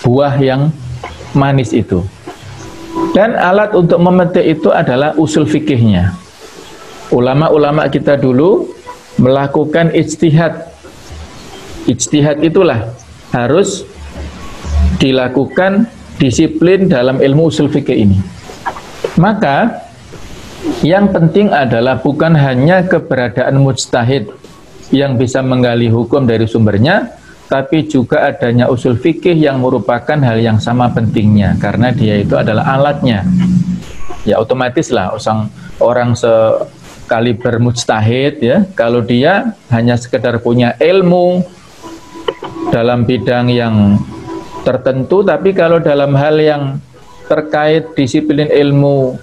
buah yang manis itu, dan alat untuk memetik itu adalah usul fikihnya. Ulama-ulama kita dulu melakukan ijtihad. Ijtihad itulah harus dilakukan disiplin dalam ilmu usul fikih ini. Maka yang penting adalah bukan hanya keberadaan mujtahid yang bisa menggali hukum dari sumbernya, tapi juga adanya usul fikih yang merupakan hal yang sama pentingnya, karena dia itu adalah alatnya. Ya otomatis lah orang sekaliber mujtahid ya, kalau dia hanya sekedar punya ilmu dalam bidang yang tertentu, tapi kalau dalam hal yang terkait disiplin ilmu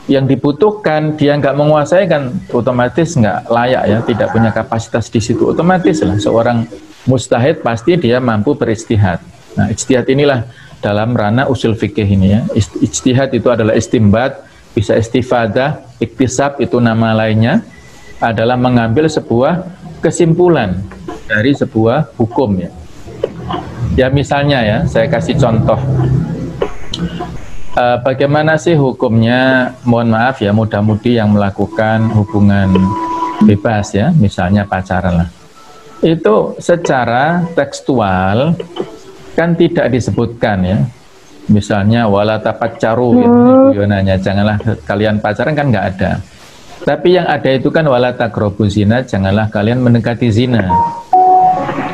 yang dibutuhkan dia nggak menguasai, kan otomatis nggak layak ya, tidak punya kapasitas di situ. Otomatis lah seorang mujtahid pasti dia mampu berijtihad. Nah, ijtihad inilah dalam ranah usul fikih ini ya. Ijtihad itu adalah istimbat, bisa istifadah, iktisab itu nama lainnya, adalah mengambil sebuah kesimpulan dari sebuah hukum ya. Ya misalnya ya, saya kasih contoh. Bagaimana sih hukumnya, mohon maaf ya, muda-mudi yang melakukan hubungan bebas ya, misalnya pacaran lah. Itu secara tekstual kan tidak disebutkan ya. Misalnya wala tapaccaru ya, Ibu nanya, janganlah kalian pacaran, kan nggak ada. Tapi yang ada itu kan wala taqrabu zina, janganlah kalian mendekati zina.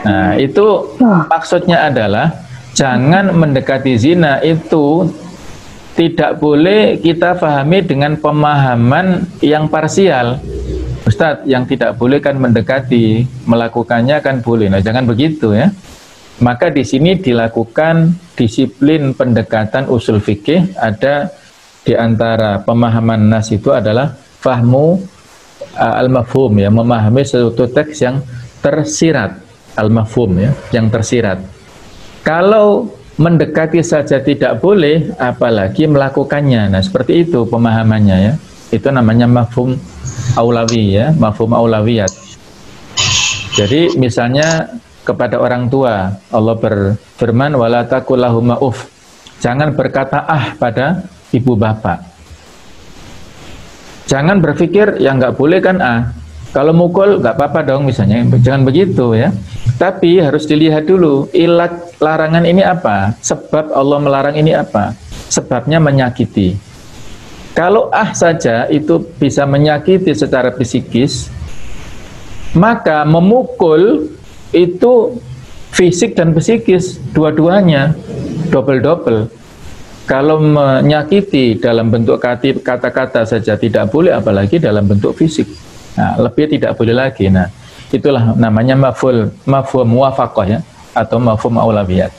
Nah, itu maksudnya adalah jangan mendekati zina itu tidak boleh kita pahami dengan pemahaman yang parsial. Ustadz, yang tidak boleh kan mendekati, melakukannya kan boleh. Nah, jangan begitu ya. Maka di sini dilakukan disiplin pendekatan usul fikih, ada di antara pemahaman nas itu adalah fahmu al-mafhum, ya, memahami suatu teks yang tersirat, al-mafhum, ya, yang tersirat. Kalau mendekati saja tidak boleh, apalagi melakukannya. Nah, seperti itu pemahamannya, ya. Itu namanya mafhum aulawi, ya, mafhum aulawiyat. Jadi misalnya kepada orang tua, Allah berfirman wala taqul lahuma uff. Jangan berkata pada ibu bapak. Jangan berpikir yang nggak boleh kan kalau mukul nggak apa-apa dong misalnya. Jangan begitu, ya. Tapi harus dilihat dulu ilat larangan ini apa? Sebab Allah melarang ini apa? Sebabnya menyakiti. Kalau saja itu bisa menyakiti secara psikis, maka memukul itu fisik dan psikis dua-duanya, double-double. Kalau menyakiti dalam bentuk kata-kata saja tidak boleh, apalagi dalam bentuk fisik. Nah, lebih tidak boleh lagi. Nah, itulah namanya mafhum muwafaqah, ya, atau mafhum aulawiyat.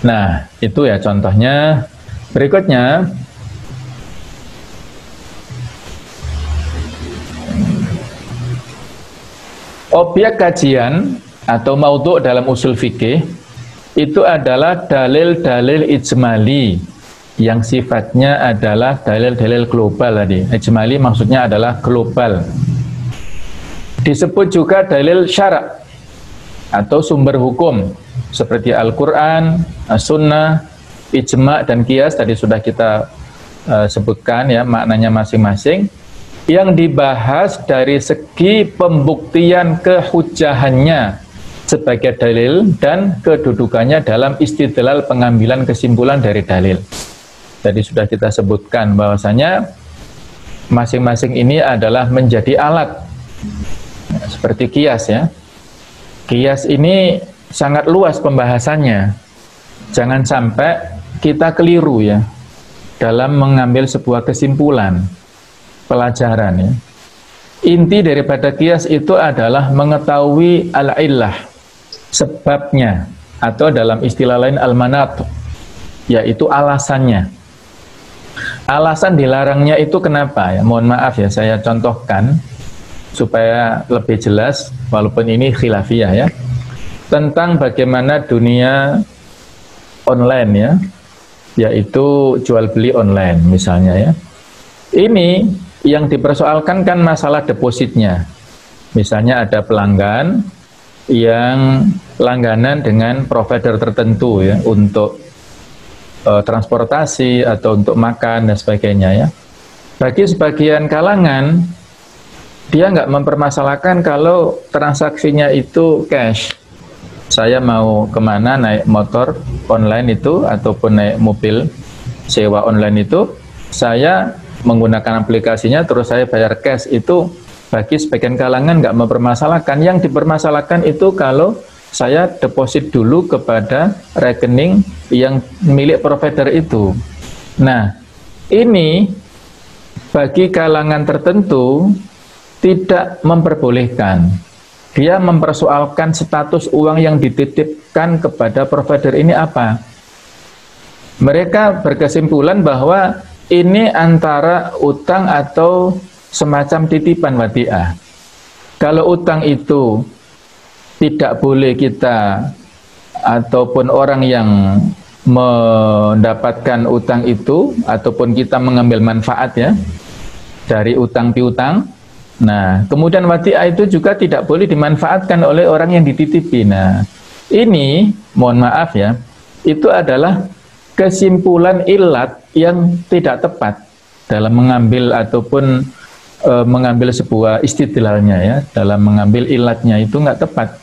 Nah, itu ya contohnya. Berikutnya, objek kajian atau maudhu' dalam usul fikih itu adalah dalil-dalil ijmali yang sifatnya adalah dalil-dalil global tadi. Ijmali maksudnya adalah global. Disebut juga dalil syara' atau sumber hukum seperti Al-Quran, As-Sunnah, Ijma' dan Qiyas tadi sudah kita sebutkan, ya, maknanya masing-masing. Yang dibahas dari segi pembuktian kehujahannya sebagai dalil dan kedudukannya dalam istidlal, pengambilan kesimpulan dari dalil. Jadi sudah kita sebutkan bahwasanya masing-masing ini adalah menjadi alat, seperti qiyas, ya. Qiyas ini sangat luas pembahasannya. Jangan sampai kita keliru, ya, dalam mengambil sebuah kesimpulan pelajaran, ya. Inti daripada qiyas itu adalah mengetahui al-illah, sebabnya, atau dalam istilah lain al-manat, yaitu alasannya. Alasan dilarangnya itu kenapa, ya? Mohon maaf, ya, saya contohkan supaya lebih jelas, walaupun ini khilafiyah, ya, tentang bagaimana dunia online, ya, yaitu jual beli online misalnya, ya. Ini yang dipersoalkan kan masalah depositnya. Misalnya ada pelanggan yang langganan dengan provider tertentu, ya, untuk transportasi atau untuk makan dan sebagainya, ya. Bagi sebagian kalangan dia nggak mempermasalahkan kalau transaksinya itu cash. Saya mau kemana naik motor online itu ataupun naik mobil sewa online itu, saya menggunakan aplikasinya terus saya bayar cash. Itu bagi sebagian kalangan nggak mempermasalahkan. Yang dipermasalahkan itu kalau saya deposit dulu kepada rekening yang milik provider itu. Nah, ini bagi kalangan tertentu tidak memperbolehkan. Dia mempersoalkan status uang yang dititipkan kepada provider ini apa. Mereka berkesimpulan bahwa ini antara utang atau semacam titipan wadiah. Kalau utang itu tidak boleh kita ataupun orang yang mendapatkan utang itu ataupun kita mengambil manfaat, ya, dari utang piutang. Nah, kemudian wadiah itu juga tidak boleh dimanfaatkan oleh orang yang dititipi. Nah, ini mohon maaf, ya, itu adalah kesimpulan ilat yang tidak tepat dalam mengambil ataupun mengambil sebuah istidlalnya, ya, dalam mengambil ilatnya itu nggak tepat.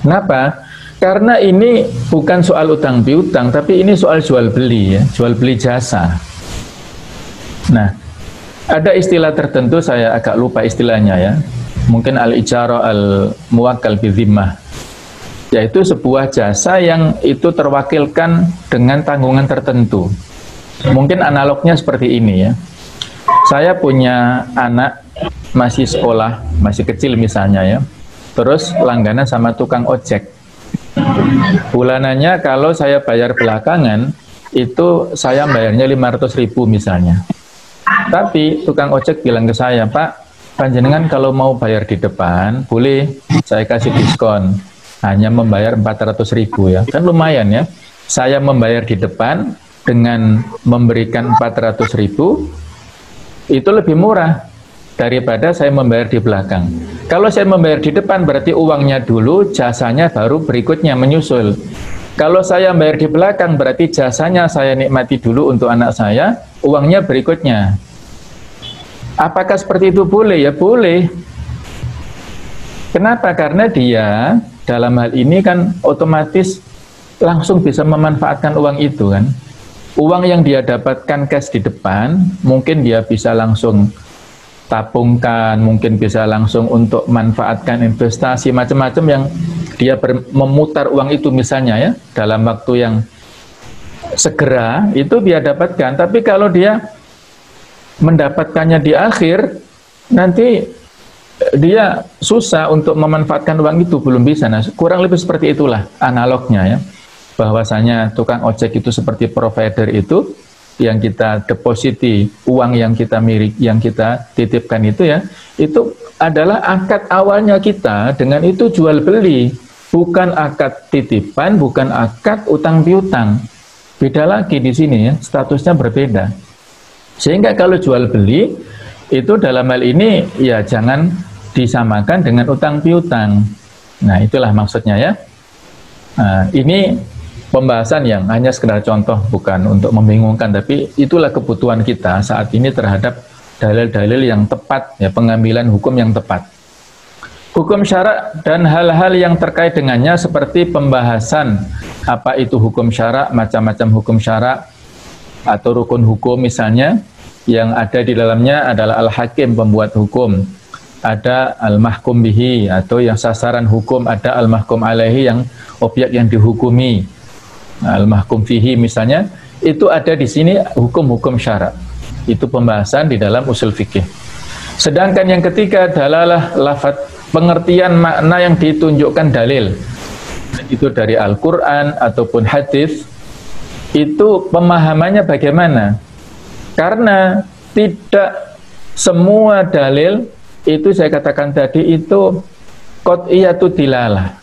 Kenapa? Karena ini bukan soal utang piutang, tapi ini soal jual beli, ya, jual beli jasa. Nah, ada istilah tertentu, saya agak lupa istilahnya, ya, mungkin al-ijarah al-muwakkal bidzimmah, yaitu sebuah jasa yang itu terwakilkan dengan tanggungan tertentu. Mungkin analognya seperti ini, ya. Saya punya anak masih sekolah, masih kecil misalnya, ya. Terus langganan sama tukang ojek. Bulanannya kalau saya bayar belakangan, itu saya bayarnya 500.000 misalnya. Tapi tukang ojek bilang ke saya, Pak, panjenengan kalau mau bayar di depan, boleh saya kasih diskon. Hanya membayar 400.000 ya. Kan lumayan ya. Saya membayar di depan dengan memberikan 400.000, itu lebih murah daripada saya membayar di belakang. Kalau saya membayar di depan berarti uangnya dulu, jasanya baru berikutnya menyusul. Kalau saya bayar di belakang berarti jasanya saya nikmati dulu untuk anak saya, uangnya berikutnya. Apakah seperti itu boleh? Ya boleh. Kenapa? Karena dia dalam hal ini kan otomatis langsung bisa memanfaatkan uang itu kan. Uang yang dia dapatkan cash di depan, mungkin dia bisa langsung tabungkan, mungkin bisa langsung untuk manfaatkan investasi macam-macam yang dia memutar uang itu misalnya ya dalam waktu yang segera itu dia dapatkan. Tapi kalau dia mendapatkannya di akhir, nanti dia susah untuk memanfaatkan uang itu, belum bisa. Nah, kurang lebih seperti itulah analognya ya, bahwasanya tukang ojek itu seperti provider itu yang kita depositi, uang yang kita milik, yang kita titipkan itu ya, itu adalah akad awalnya kita, dengan itu jual beli, bukan akad titipan, bukan akad utang piutang. Beda lagi di sini ya, statusnya berbeda. Sehingga kalau jual beli itu dalam hal ini ya jangan disamakan dengan utang piutang. Nah, itulah maksudnya ya. Nah, ini pembahasan yang hanya sekedar contoh, bukan untuk membingungkan, tapi itulah kebutuhan kita saat ini terhadap dalil-dalil yang tepat, ya, pengambilan hukum yang tepat. Hukum syarak dan hal-hal yang terkait dengannya seperti pembahasan apa itu hukum syarak, macam-macam hukum syarak atau rukun hukum misalnya, yang ada di dalamnya adalah al-hakim, pembuat hukum, ada al-mahkum bihi atau yang sasaran hukum, ada al-mahkum alaihi yang objek yang dihukumi, al-mahkum fihi misalnya, itu ada di sini hukum-hukum syarak. Itu pembahasan di dalam usul fikih. Sedangkan yang ketiga dalalah lafaz, pengertian makna yang ditunjukkan dalil, itu dari Al-Quran ataupun hadis, itu pemahamannya bagaimana? Karena tidak semua dalil itu saya katakan tadi itu qat'iyatu dilalah.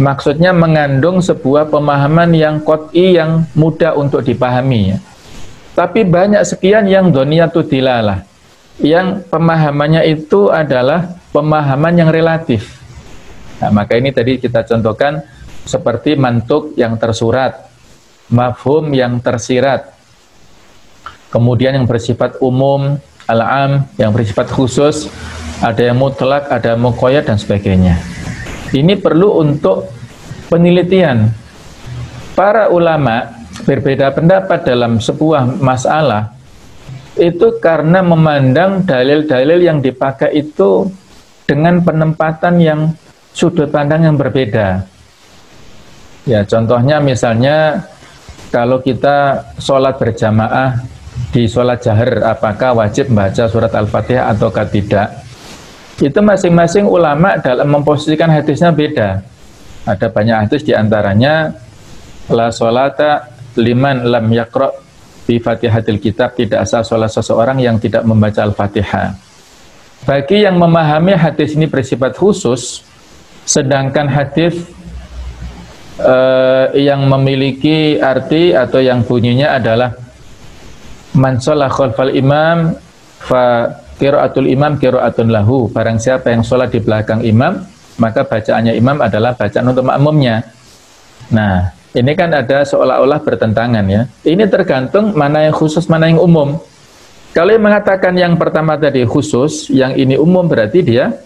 Maksudnya mengandung sebuah pemahaman yang qat'i, yang mudah untuk dipahami ya. Tapi banyak sekian yang dhoniyatu dilalah, yang pemahamannya itu adalah pemahaman yang relatif. Nah, maka ini tadi kita contohkan seperti mantuk yang tersurat, mafhum yang tersirat, kemudian yang bersifat umum, al-am, yang bersifat khusus, ada yang mutlak, ada yang muqayyad dan sebagainya. Ini perlu untuk penelitian. Para ulama berbeda pendapat dalam sebuah masalah itu karena memandang dalil-dalil yang dipakai itu dengan penempatan yang sudut pandang yang berbeda. Ya, contohnya misalnya kalau kita sholat berjamaah di sholat jahar, apakah wajib membaca surat Al-Fatihah ataukah tidak? Itu masing-masing ulama dalam memposisikan hadisnya beda. Ada banyak hadis diantaranya la sholata liman lam yaqra' bi fatihatil kitab, tidak sah sholat seseorang yang tidak membaca Al-Fatihah. Bagi yang memahami hadis ini bersifat khusus, sedangkan hadis yang memiliki arti atau yang bunyinya adalah man sholat khalfal imam fa qiraatul imam qiraatun lahu, barang siapa yang sholat di belakang imam maka bacaannya imam adalah bacaan untuk makmumnya. Nah, ini kan ada seolah-olah bertentangan ya. Ini tergantung mana yang khusus, mana yang umum. Kalau yang mengatakan yang pertama tadi khusus, yang ini umum, berarti dia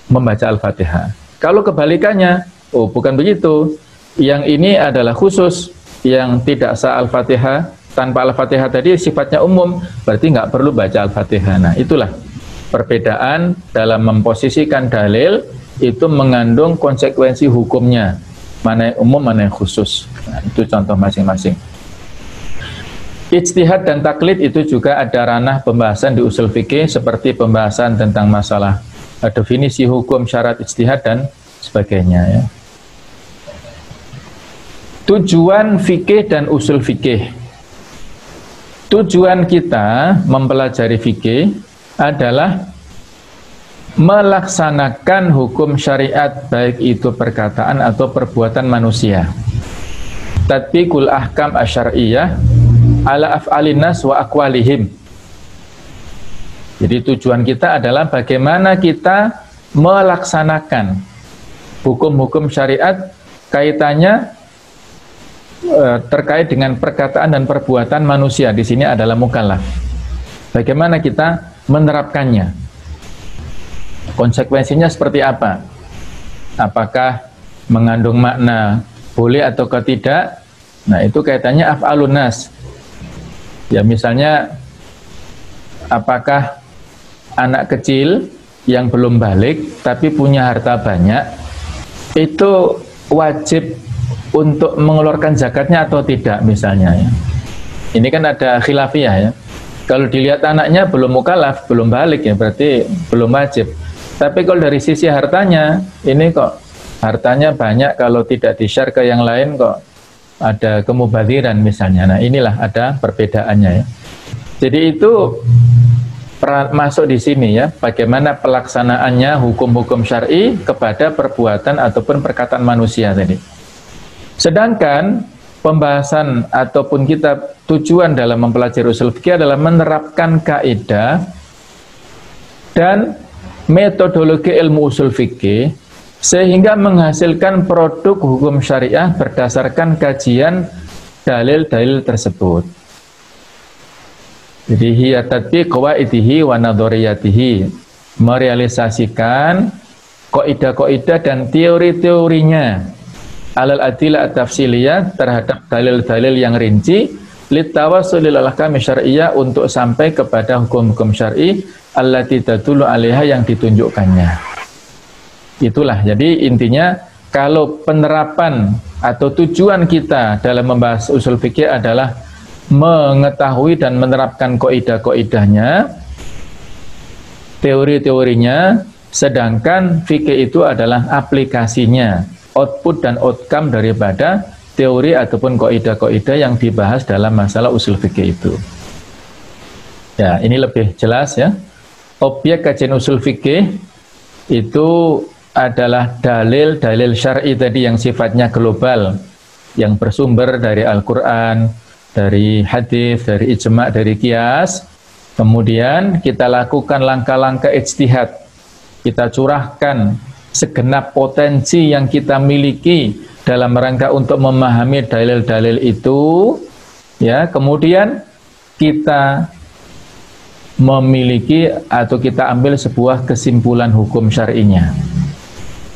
membaca Al-Fatihah. Kalau kebalikannya, oh bukan begitu, yang ini adalah khusus, yang tidak sah Al-Fatihah, tanpa Al-Fatihah tadi sifatnya umum, berarti nggak perlu baca Al-Fatihah. Nah, itulah perbedaan dalam memposisikan dalil, itu mengandung konsekuensi hukumnya, mana yang umum, mana yang khusus. Nah, itu contoh masing-masing. Ijtihad dan taklid itu juga ada ranah pembahasan di usul fikih, seperti pembahasan tentang masalah definisi hukum, syarat ijtihad dan sebagainya ya. Tujuan fikih dan usul fikih. Tujuan kita mempelajari fikih adalah melaksanakan hukum syariat, baik itu perkataan atau perbuatan manusia. Tatbiqul ahkam asyariyah ala af'alin nas wa aqwalihim. Jadi tujuan kita adalah bagaimana kita melaksanakan hukum-hukum syariat kaitannya terkait dengan perkataan dan perbuatan manusia. Di sini adalah mukallaf. Bagaimana kita menerapkannya? Konsekuensinya seperti apa? Apakah mengandung makna boleh atau tidak? Nah, itu kaitannya af'alun nas. Ya, misalnya apakah anak kecil yang belum balik tapi punya harta banyak itu wajib untuk mengeluarkan zakatnya atau tidak misalnya ya. Ini kan ada khilafiyah ya. Kalau dilihat anaknya belum mukallaf, belum balik ya, berarti belum wajib. Tapi kalau dari sisi hartanya, ini kok hartanya banyak, kalau tidak di-share ke yang lain kok ada kemubadziran misalnya. Nah, inilah ada perbedaannya ya. Jadi itu masuk di sini ya, bagaimana pelaksanaannya hukum-hukum syar'i kepada perbuatan ataupun perkataan manusia tadi. Sedangkan pembahasan ataupun kita tujuan dalam mempelajari usul fikih adalah menerapkan kaidah dan metodologi ilmu usul fikih sehingga menghasilkan produk hukum syariah berdasarkan kajian dalil-dalil tersebut. Jadi hiya tatbiq qawaidihi wa nadhariyatihi, merealisasikan kaidah-kaidah dan teori-teorinya alal adillah at-tafsiliyah terhadap dalil-dalil yang rinci litawassulil ahkam syar'iyyah untuk sampai kepada hukum-hukum syar'i allati tadullu 'alaiha yang ditunjukkannya. Itulah, jadi intinya kalau penerapan atau tujuan kita dalam membahas usul fikih adalah mengetahui dan menerapkan kaidah-kaidahnya, teori-teorinya, sedangkan fikih itu adalah aplikasinya, output dan outcome daripada teori ataupun kaidah-kaidah yang dibahas dalam masalah usul fikih itu. Ya, ini lebih jelas ya. Objek kajian usul fikih itu adalah dalil-dalil syar'i tadi yang sifatnya global, yang bersumber dari Al-Quran, dari hadis, dari ijma', dari qiyas. Kemudian kita lakukan langkah-langkah ijtihad. Kita curahkan segenap potensi yang kita miliki dalam rangka untuk memahami dalil-dalil itu, ya. Kemudian kita memiliki atau kita ambil sebuah kesimpulan hukum syar'inya.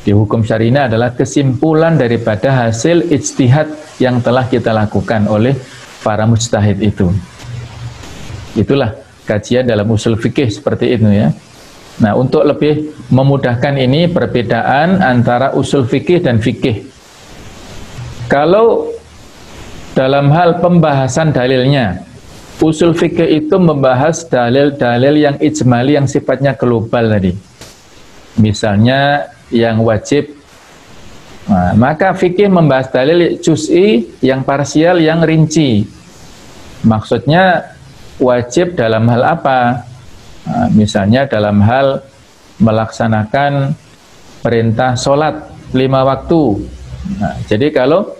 Di hukum syar'inya adalah kesimpulan daripada hasil ijtihad yang telah kita lakukan oleh para mujtahid itu. Itulah kajian dalam usul fikih seperti itu ya. Nah, untuk lebih memudahkan ini perbedaan antara usul fikih dan fikih. Kalau dalam hal pembahasan dalilnya, usul fikih itu membahas dalil-dalil yang ijmali yang sifatnya global tadi. Misalnya yang wajib. Nah, maka fikih membahas dalil juz'i, yang parsial, yang rinci. Maksudnya wajib dalam hal apa? Nah, misalnya dalam hal melaksanakan perintah sholat 5 waktu. Nah, jadi kalau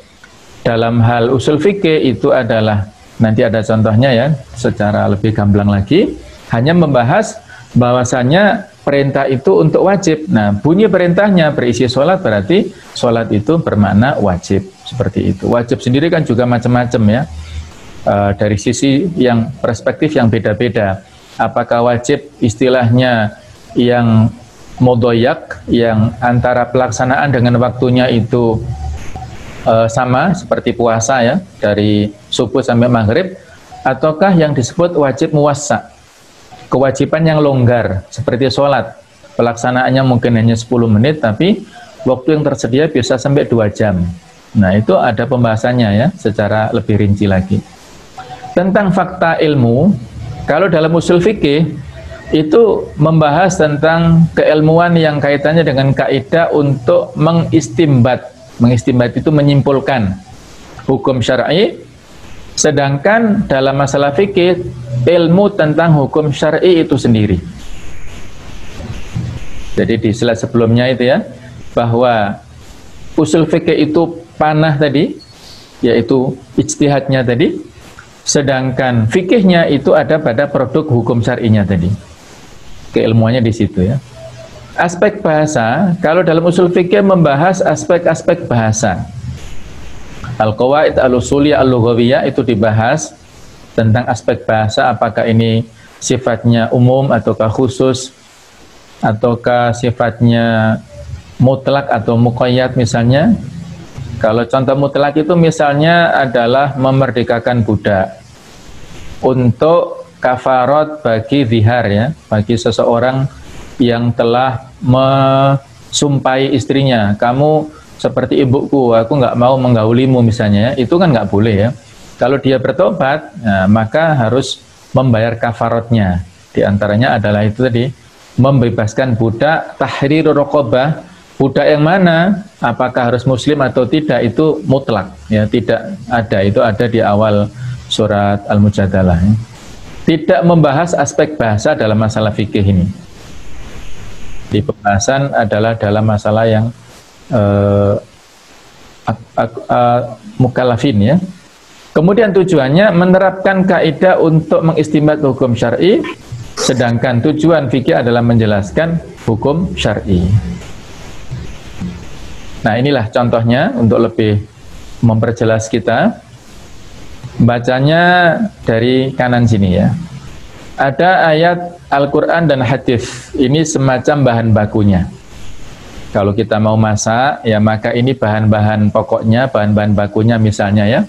dalam hal usul fikih itu adalah, nanti ada contohnya ya, secara lebih gamblang lagi, hanya membahas bahwasannya perintah itu untuk wajib. Nah, bunyi perintahnya berisi sholat, berarti sholat itu bermakna wajib. Seperti itu. Wajib sendiri kan juga macam-macam ya, dari sisi yang perspektif yang beda-beda. Apakah wajib istilahnya yang mudoyak, yang antara pelaksanaan dengan waktunya itu sama seperti puasa ya, dari subuh sampai maghrib, ataukah yang disebut wajib muwassa, kewajiban yang longgar seperti sholat, pelaksanaannya mungkin hanya 10 menit tapi waktu yang tersedia bisa sampai 2 jam. Nah, itu ada pembahasannya ya secara lebih rinci lagi. Tentang fakta ilmu, kalau dalam usul fikih itu membahas tentang keilmuan yang kaitannya dengan kaidah untuk mengistimbat. Mengistimbat itu menyimpulkan. hukum syar'i, sedangkan dalam masalah fikih ilmu tentang hukum syar'i itu sendiri. Jadi di slide sebelumnya itu ya, bahwa usul fikih itu panah tadi, yaitu ijtihadnya tadi, sedangkan fikihnya itu ada pada produk hukum syar'inya tadi. Keilmuannya di situ ya. Aspek bahasa, kalau dalam usul fikih membahas aspek-aspek bahasa. Al-qawaid al-usuliyah al-lughawiyah itu dibahas tentang aspek bahasa, apakah ini sifatnya umum ataukah khusus, ataukah sifatnya mutlak atau muqayyad misalnya. Kalau contoh mutlak itu misalnya adalah memerdekakan budak untuk kafarat bagi zihar ya, bagi seseorang yang telah mensumpahi istrinya, kamu seperti ibuku, aku nggak mau menggaulimu misalnya, itu kan nggak boleh ya. Kalau dia bertobat, nah, maka harus membayar kafaratnya. Di antaranya adalah itu tadi, membebaskan budak, tahrir raqabah. Budak yang mana, apakah harus muslim atau tidak, itu mutlak ya, tidak ada, itu ada di awal surat Al-Mujadalah ya. Tidak membahas aspek bahasa dalam masalah fikih ini. Di pembahasan adalah dalam masalah yang mukallafin ya. Kemudian tujuannya menerapkan kaidah untuk mengistinbat hukum syar'i, sedangkan tujuan fikih adalah menjelaskan hukum syar'i. Nah, inilah contohnya untuk lebih memperjelas kita. Bacanya dari kanan sini ya. Ada ayat Al-Quran dan hadis. Ini semacam bahan bakunya. Kalau kita mau masak, ya maka ini bahan-bahan pokoknya, bahan-bahan bakunya misalnya ya.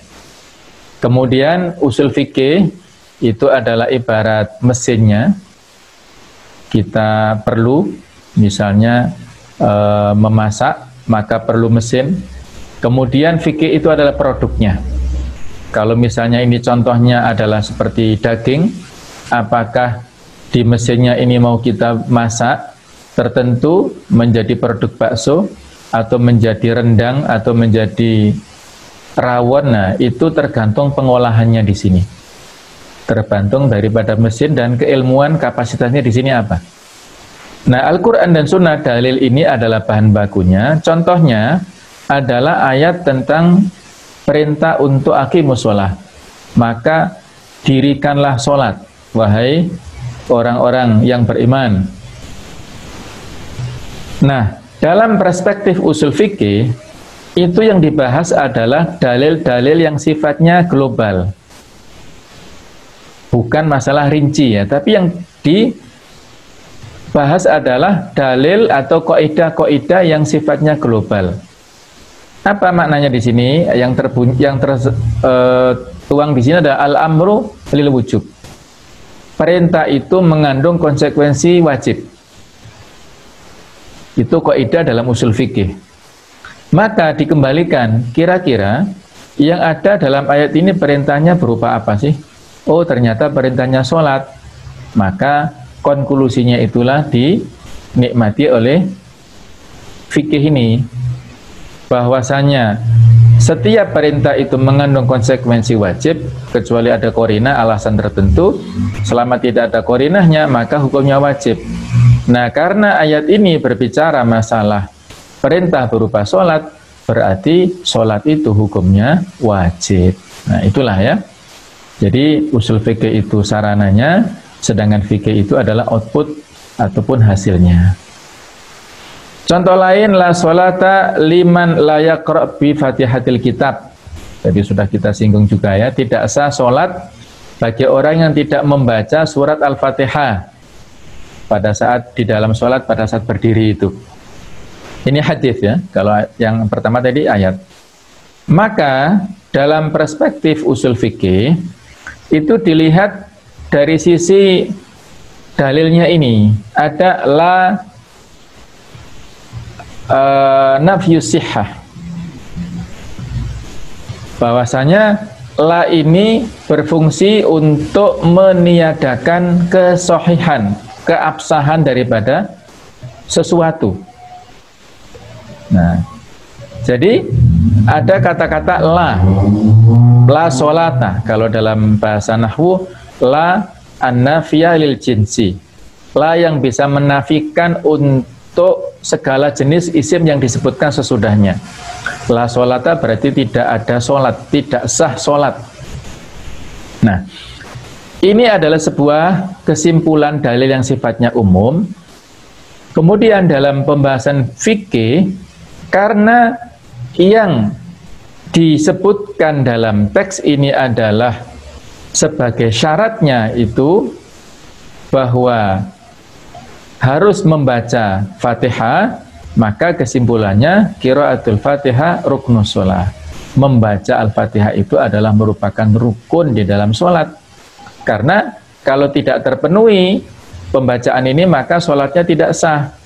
Kemudian usul fikih itu adalah ibarat mesinnya. Kita perlu misalnya memasak, maka perlu mesin. Kemudian fikih itu adalah produknya. Kalau misalnya ini contohnya adalah seperti daging, apakah di mesinnya ini mau kita masak tertentu menjadi produk bakso, atau menjadi rendang, atau menjadi rawon, nah itu tergantung pengolahannya di sini. Tergantung daripada mesin dan keilmuan kapasitasnya di sini apa. Nah, Al-Quran dan Sunnah dalil ini adalah bahan bakunya. Contohnya adalah ayat tentang perintah untuk aqimus sholat. Maka dirikanlah sholat, wahai orang-orang yang beriman. Nah, dalam perspektif usul fikih, itu yang dibahas adalah dalil-dalil yang sifatnya global. Bukan masalah rinci ya, tapi yang dibahas adalah dalil atau kaidah-kaidah yang sifatnya global. Apa maknanya di sini? Yang tertuang di sini adalah al-amru lil wujub. Perintah itu mengandung konsekuensi wajib. Itu kaidah dalam usul fikih. Maka dikembalikan, kira-kira yang ada dalam ayat ini perintahnya berupa apa sih? Oh, ternyata perintahnya sholat. Maka konklusinya itulah dinikmati oleh fikih ini, bahwasanya setiap perintah itu mengandung konsekuensi wajib, kecuali ada qorina, alasan tertentu. Selama tidak ada qorinahnya, maka hukumnya wajib. Nah, karena ayat ini berbicara masalah perintah berupa sholat, berarti sholat itu hukumnya wajib. Nah, itulah ya. Jadi usul fikih itu sarananya, sedangkan fikih itu adalah output ataupun hasilnya. Contoh lain, la sholata liman la yaqra' bi fatihatil kitab. Jadi sudah kita singgung juga ya, tidak sah sholat bagi orang yang tidak membaca surat Al-Fatihah pada saat di dalam sholat, pada saat berdiri itu. Ini hadis ya, kalau yang pertama tadi ayat. Maka dalam perspektif usul fikih itu dilihat dari sisi dalilnya ini. Ada la nafyus sihhah, bahwasanya la ini berfungsi untuk meniadakan kesohihan, keabsahan daripada sesuatu. Nah, jadi ada kata-kata la La sholata, kalau dalam bahasa nahwu, la an-nafiyah lil jinsi. La yang bisa menafikan untuk segala jenis isim yang disebutkan sesudahnya. La sholata berarti tidak ada sholat, tidak sah sholat. Nah, ini adalah sebuah kesimpulan dalil yang sifatnya umum. Kemudian dalam pembahasan fikih, karena yang disebutkan dalam teks ini adalah sebagai syaratnya itu bahwa harus membaca Fatihah, maka kesimpulannya qiraatul Fatihah ruknus shalah. Membaca Al-Fatihah itu adalah merupakan rukun di dalam sholat. Karena kalau tidak terpenuhi pembacaan ini, maka sholatnya tidak sah.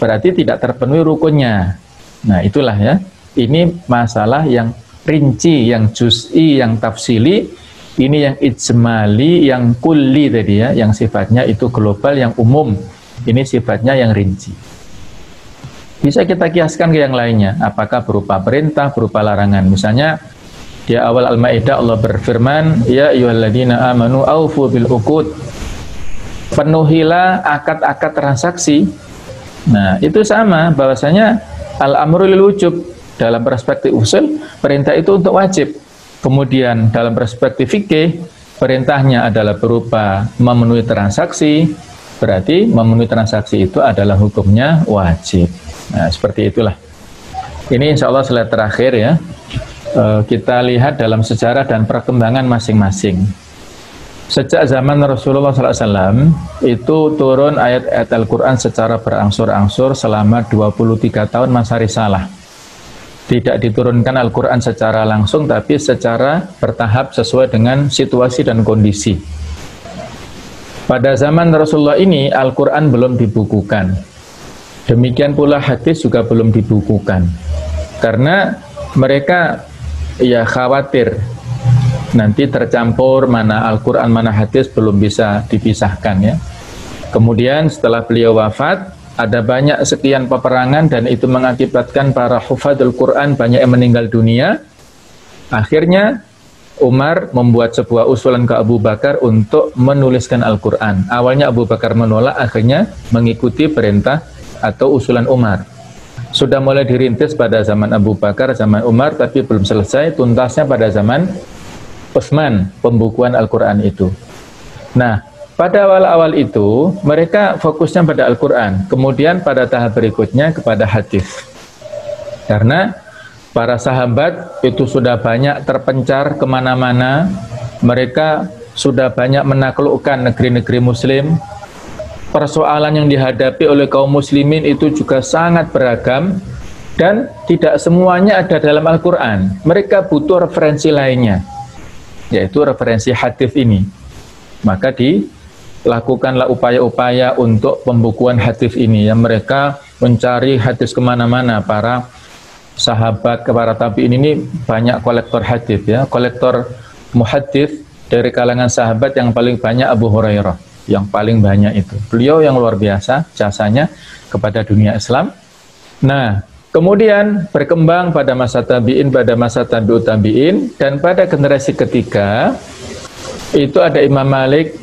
Berarti tidak terpenuhi rukunnya. Nah, itulah ya. Ini masalah yang rinci, yang juz'i, yang tafsili. Ini yang ijmali, yang kulli tadi ya, yang sifatnya itu global, yang umum. Ini sifatnya yang rinci. Bisa kita kiaskan ke yang lainnya, apakah berupa perintah, berupa larangan. Misalnya di awal Al-Maidah Allah berfirman, ya ayyuhalladzina amanu aufu bil uqud. Penuhilah akad-akad transaksi. Nah, itu sama bahwasanya al-amru lil wujub. Dalam perspektif usul, perintah itu untuk wajib. Kemudian dalam perspektif fikih, perintahnya adalah berupa memenuhi transaksi, berarti memenuhi transaksi itu adalah hukumnya wajib. Nah, seperti itulah. Ini insya Allah slide terakhir ya. Kita lihat dalam sejarah dan perkembangan masing-masing. Sejak zaman Rasulullah SAW, itu turun ayat-ayat Al-Quran secara berangsur-angsur selama 23 tahun masa risalah. Tidak diturunkan Al-Quran secara langsung, tapi secara bertahap sesuai dengan situasi dan kondisi. Pada zaman Rasulullah ini, Al-Quran belum dibukukan. Demikian pula hadis juga belum dibukukan. Karena mereka ya khawatir nanti tercampur mana Al-Quran, mana hadis, belum bisa dipisahkan ya. Kemudian setelah beliau wafat, ada banyak sekian peperangan dan itu mengakibatkan para hufadzul Quran banyak yang meninggal dunia. Akhirnya Umar membuat sebuah usulan ke Abu Bakar untuk menuliskan Al-Quran. Awalnya Abu Bakar menolak, akhirnya mengikuti perintah atau usulan Umar. Sudah mulai dirintis pada zaman Abu Bakar, zaman Umar, tapi belum selesai, tuntasnya pada zaman Utsman, pembukuan Al-Quran itu. Nah, pada awal-awal itu, mereka fokusnya pada Al-Quran. Kemudian pada tahap berikutnya kepada hadis. Karena para sahabat itu sudah banyak terpencar kemana-mana. Mereka sudah banyak menaklukkan negeri-negeri muslim. Persoalan yang dihadapi oleh kaum muslimin itu juga sangat beragam. Dan tidak semuanya ada dalam Al-Quran. Mereka butuh referensi lainnya, yaitu referensi hadis ini. Maka dilakukanlah upaya-upaya untuk pembukuan hadis ini. Yang mereka mencari hadis kemana-mana. Para sahabat, para tabi'in ini banyak kolektor hadis ya. Kolektor muhadis dari kalangan sahabat yang paling banyak Abu Hurairah, yang paling banyak itu. Beliau yang luar biasa jasanya kepada dunia Islam. Nah, kemudian berkembang pada masa tabi'in, pada masa tabi'ut tabi'in, dan pada generasi ketiga itu ada Imam Malik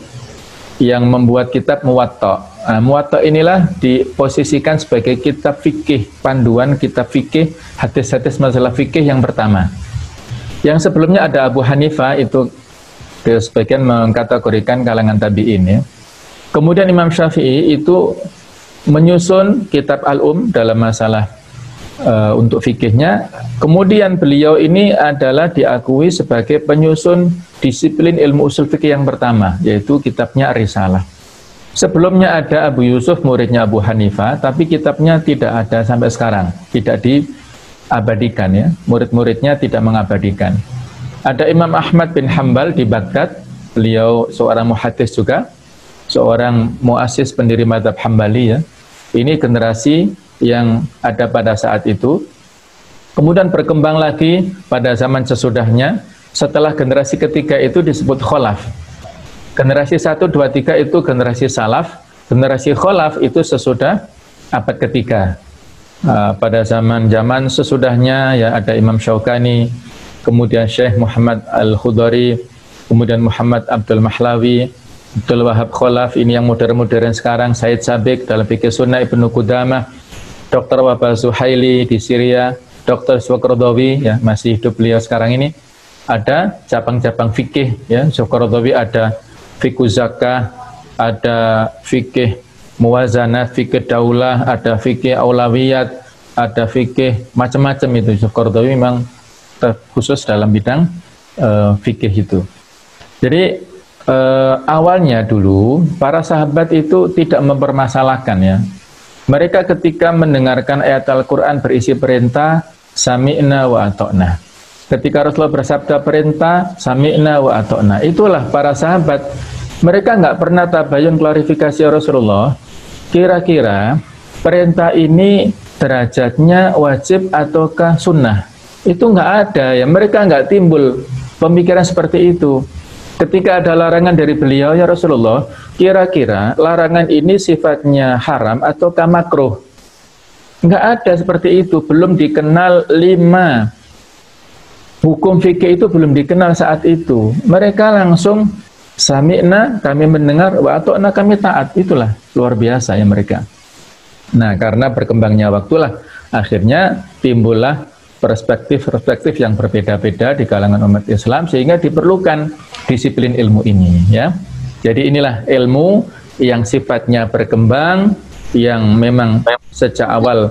yang membuat kitab Muwatta. Nah, Muwatta inilah diposisikan sebagai kitab fikih, panduan kitab fikih, hadis-hadis masalah fikih yang pertama. Yang sebelumnya ada Abu Hanifah, itu sebagian mengkategorikan kalangan tabi'in ya. Kemudian Imam Syafi'i itu menyusun kitab dalam masalah untuk fikihnya. Kemudian beliau ini adalah diakui sebagai penyusun disiplin ilmu usul fikih yang pertama, yaitu kitabnya Risalah. Sebelumnya ada Abu Yusuf, muridnya Abu Hanifah, tapi kitabnya tidak ada sampai sekarang, tidak diabadikan ya, murid-muridnya tidak mengabadikan. Ada Imam Ahmad bin Hambal di Baghdad, beliau seorang muhaddis juga, seorang muassis pendiri mazhab Hambali ya. Ini generasi yang ada pada saat itu. Kemudian berkembang lagi pada zaman sesudahnya. Setelah generasi ketiga itu disebut kholaf. Generasi 1, 2, 3 itu generasi salaf. Generasi kholaf itu sesudah abad ketiga. Pada zaman sesudahnya ya ada Imam Syaukani, kemudian Syekh Muhammad Al-Khudari, kemudian Muhammad Abdul Mahlawi, Abdul Wahab Kholaf, ini yang modern-modern sekarang, Said Sabiq dalam fikih sunnah, Ibnu Qudamah, Dr. Wahbah Zuhaili di Syria, Dr. Syuqardawi, ya masih hidup beliau sekarang ini. Ada cabang-cabang fikih, ya Syuqardawi ada fikih zakah, ada fikih muwazanat, fikih daulah, ada fikih aulawiyat, ada fikih macam-macam itu. Syuqardawi memang khusus dalam bidang fikih itu. Jadi awalnya dulu para sahabat itu tidak mempermasalahkan, ya. Mereka ketika mendengarkan ayat Al-Quran berisi perintah, sami'na wa ato'na. Ketika Rasulullah bersabda perintah, sami'na wa ato'na. Itulah para sahabat. Mereka nggak pernah tabayun klarifikasi Rasulullah. Kira-kira perintah ini derajatnya wajib ataukah sunnah? Itu nggak ada, ya. Mereka nggak timbul pemikiran seperti itu. Ketika ada larangan dari beliau, ya Rasulullah, kira-kira larangan ini sifatnya haram ataukah makruh? Nggak ada seperti itu. Belum dikenal 5 hukum fikih, itu belum dikenal saat itu. Mereka langsung sami'na, kami mendengar, wa ato'na, kami taat. Itulah luar biasa ya mereka. Nah, karena berkembangnya waktulah akhirnya timbullah perspektif-perspektif yang berbeda-beda di kalangan umat Islam, sehingga diperlukan disiplin ilmu ini, ya. Jadi inilah ilmu yang sifatnya berkembang, yang memang sejak awal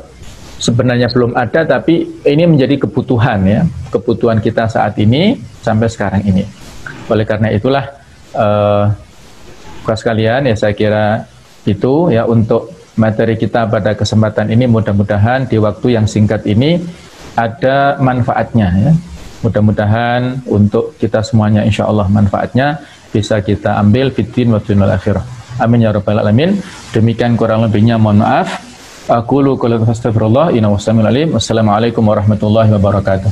sebenarnya belum ada, tapi ini menjadi kebutuhan, ya, kebutuhan kita saat ini sampai sekarang ini. Oleh karena itulah sekalian, ya saya kira itu ya untuk materi kita pada kesempatan ini. Mudah-mudahan di waktu yang singkat ini ada manfaatnya, ya. Mudah-mudahan untuk kita semuanya insya Allah manfaatnya bisa kita ambil fitin wa dunal akhirah. Amin ya rabbal alamin. Demikian kurang lebihnya mohon maaf. Aqulu qouli hadza astaghfirullah innahu samiul alim. Wassalamualaikum warahmatullahi wabarakatuh.